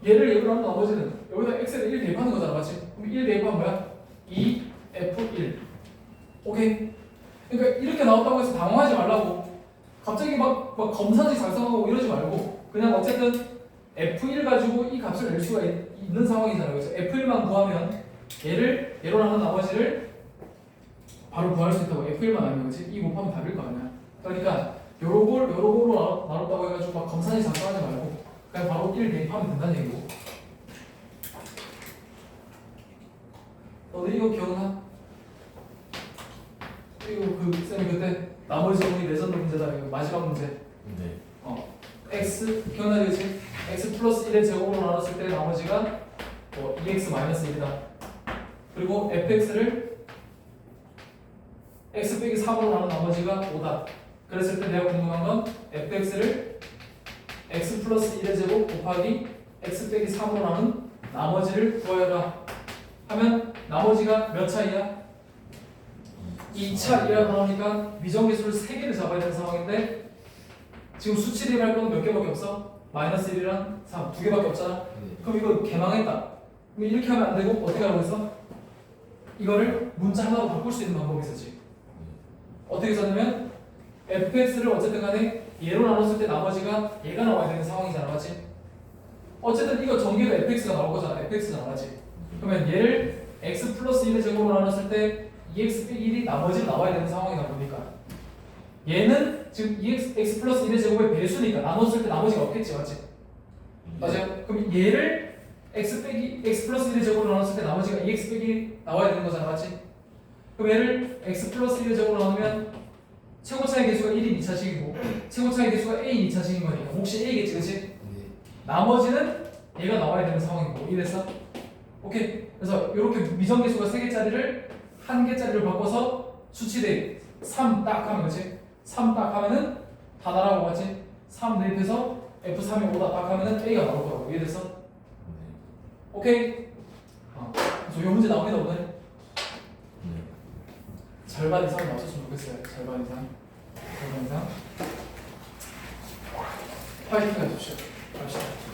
얘를 얘로 하면 나머지는 여기다 x에다 1 대입하는 거잖아, 맞지? 그럼 1 대입하면 뭐야? 2f1. 오케이? 그러니까 이렇게 나왔다고 해서 당황하지 말라고. 갑자기 막 검사지 작성하고 이러지 말고 그냥 어쨌든 f1 가지고 이 값을 낼 수가 있는 상황이잖아요. 그래서 f1만 구하면 얘를 얘로 나눈 나머지를 바로 구할 수 있다고. f1만 알면 그치? 2 곱하면 답일 거 아니야. 그러니까 요로로 나눴다고 해가지고 막 검사지 작성하지 말고 그냥 바로 1 대입하면 된다는 얘기고. 너네 이거 기억나? 이거 그 쌤이 그때 나머지 정리 내전도 문제다. 이거 마지막 문제. 네. x 기억나지 그치? x 플러스 1의 제곱으로 나눴을 때 나머지가 2x 마이너스 1이다. 그리고 fx를 x 빼기 3으로 나눈 나머지가 5다. 그랬을 때 내가 궁금한 건 fx를 x 플러스 1의 제곱 곱하기 x 빼기 3으로 나눈 나머지를 구하여라 하면 나머지가 몇 차이야? 2차 이하로 나오니까 미정계수를 3개를 잡아야 되는 상황인데 지금 수치 대입할 건 몇 개밖에 없어? 마이너스 1이랑 3, 2개밖에 없잖아. 네. 그럼 이거 개망했다. 그럼 이렇게 하면 안 되고 어떻게 하라고 했어? 이거를 문자 하나로 바꿀 수 있는 방법이 있었지. 어떻게 썼냐면 fx를 어쨌든 간에 얘로 나눴을 때 나머지가 얘가 나와야 되는 상황이잖아, 맞지? 어쨌든 이거 전개가 fx가 나올 거잖아. fx가 나왔지. 그러면 얘를 x 플러스 1의 제곱으로 나눴을 때 2x 빼기 1이 나머지로 나와야 되는 상황이다 보니까 얘는 지금 2x x 플러스 1의 제곱의 배수니까 나눴을 때 나머지가 없겠지, 맞지? 맞아요? 그럼 얘를 x 플러스 1의 제곱으로 나눴을 때 나머지가 2x 빼기 1이 나와야 되는 거잖아, 맞지? 그럼 얘를 x 플러스 1의 제곱으로 나누면 최고 차이 개수가 1인 2차식이고 최고 차이 개수가 a인 2차식인 거니까 몫이 a겠지, 그치? 네. 나머지는 얘가 나와야 되는 상황이고. 이해됐어? 오케이. 그래서 이렇게 미정계수가 3개짜리를 1개짜리로 바꿔서 수치 대입 3 딱 하면 그치? 3 딱 하면은 다 나라고 맞지? 3 대입해서 F3이 5다 딱 하면은 A가 나올 거라고. 이해됐어? 오케이? 그래서 이 문제 나옵니다 오늘. 절반 이상 맞췄으면 좋겠어요. 절반 이상. 파이팅 해주십시오. 갑시다.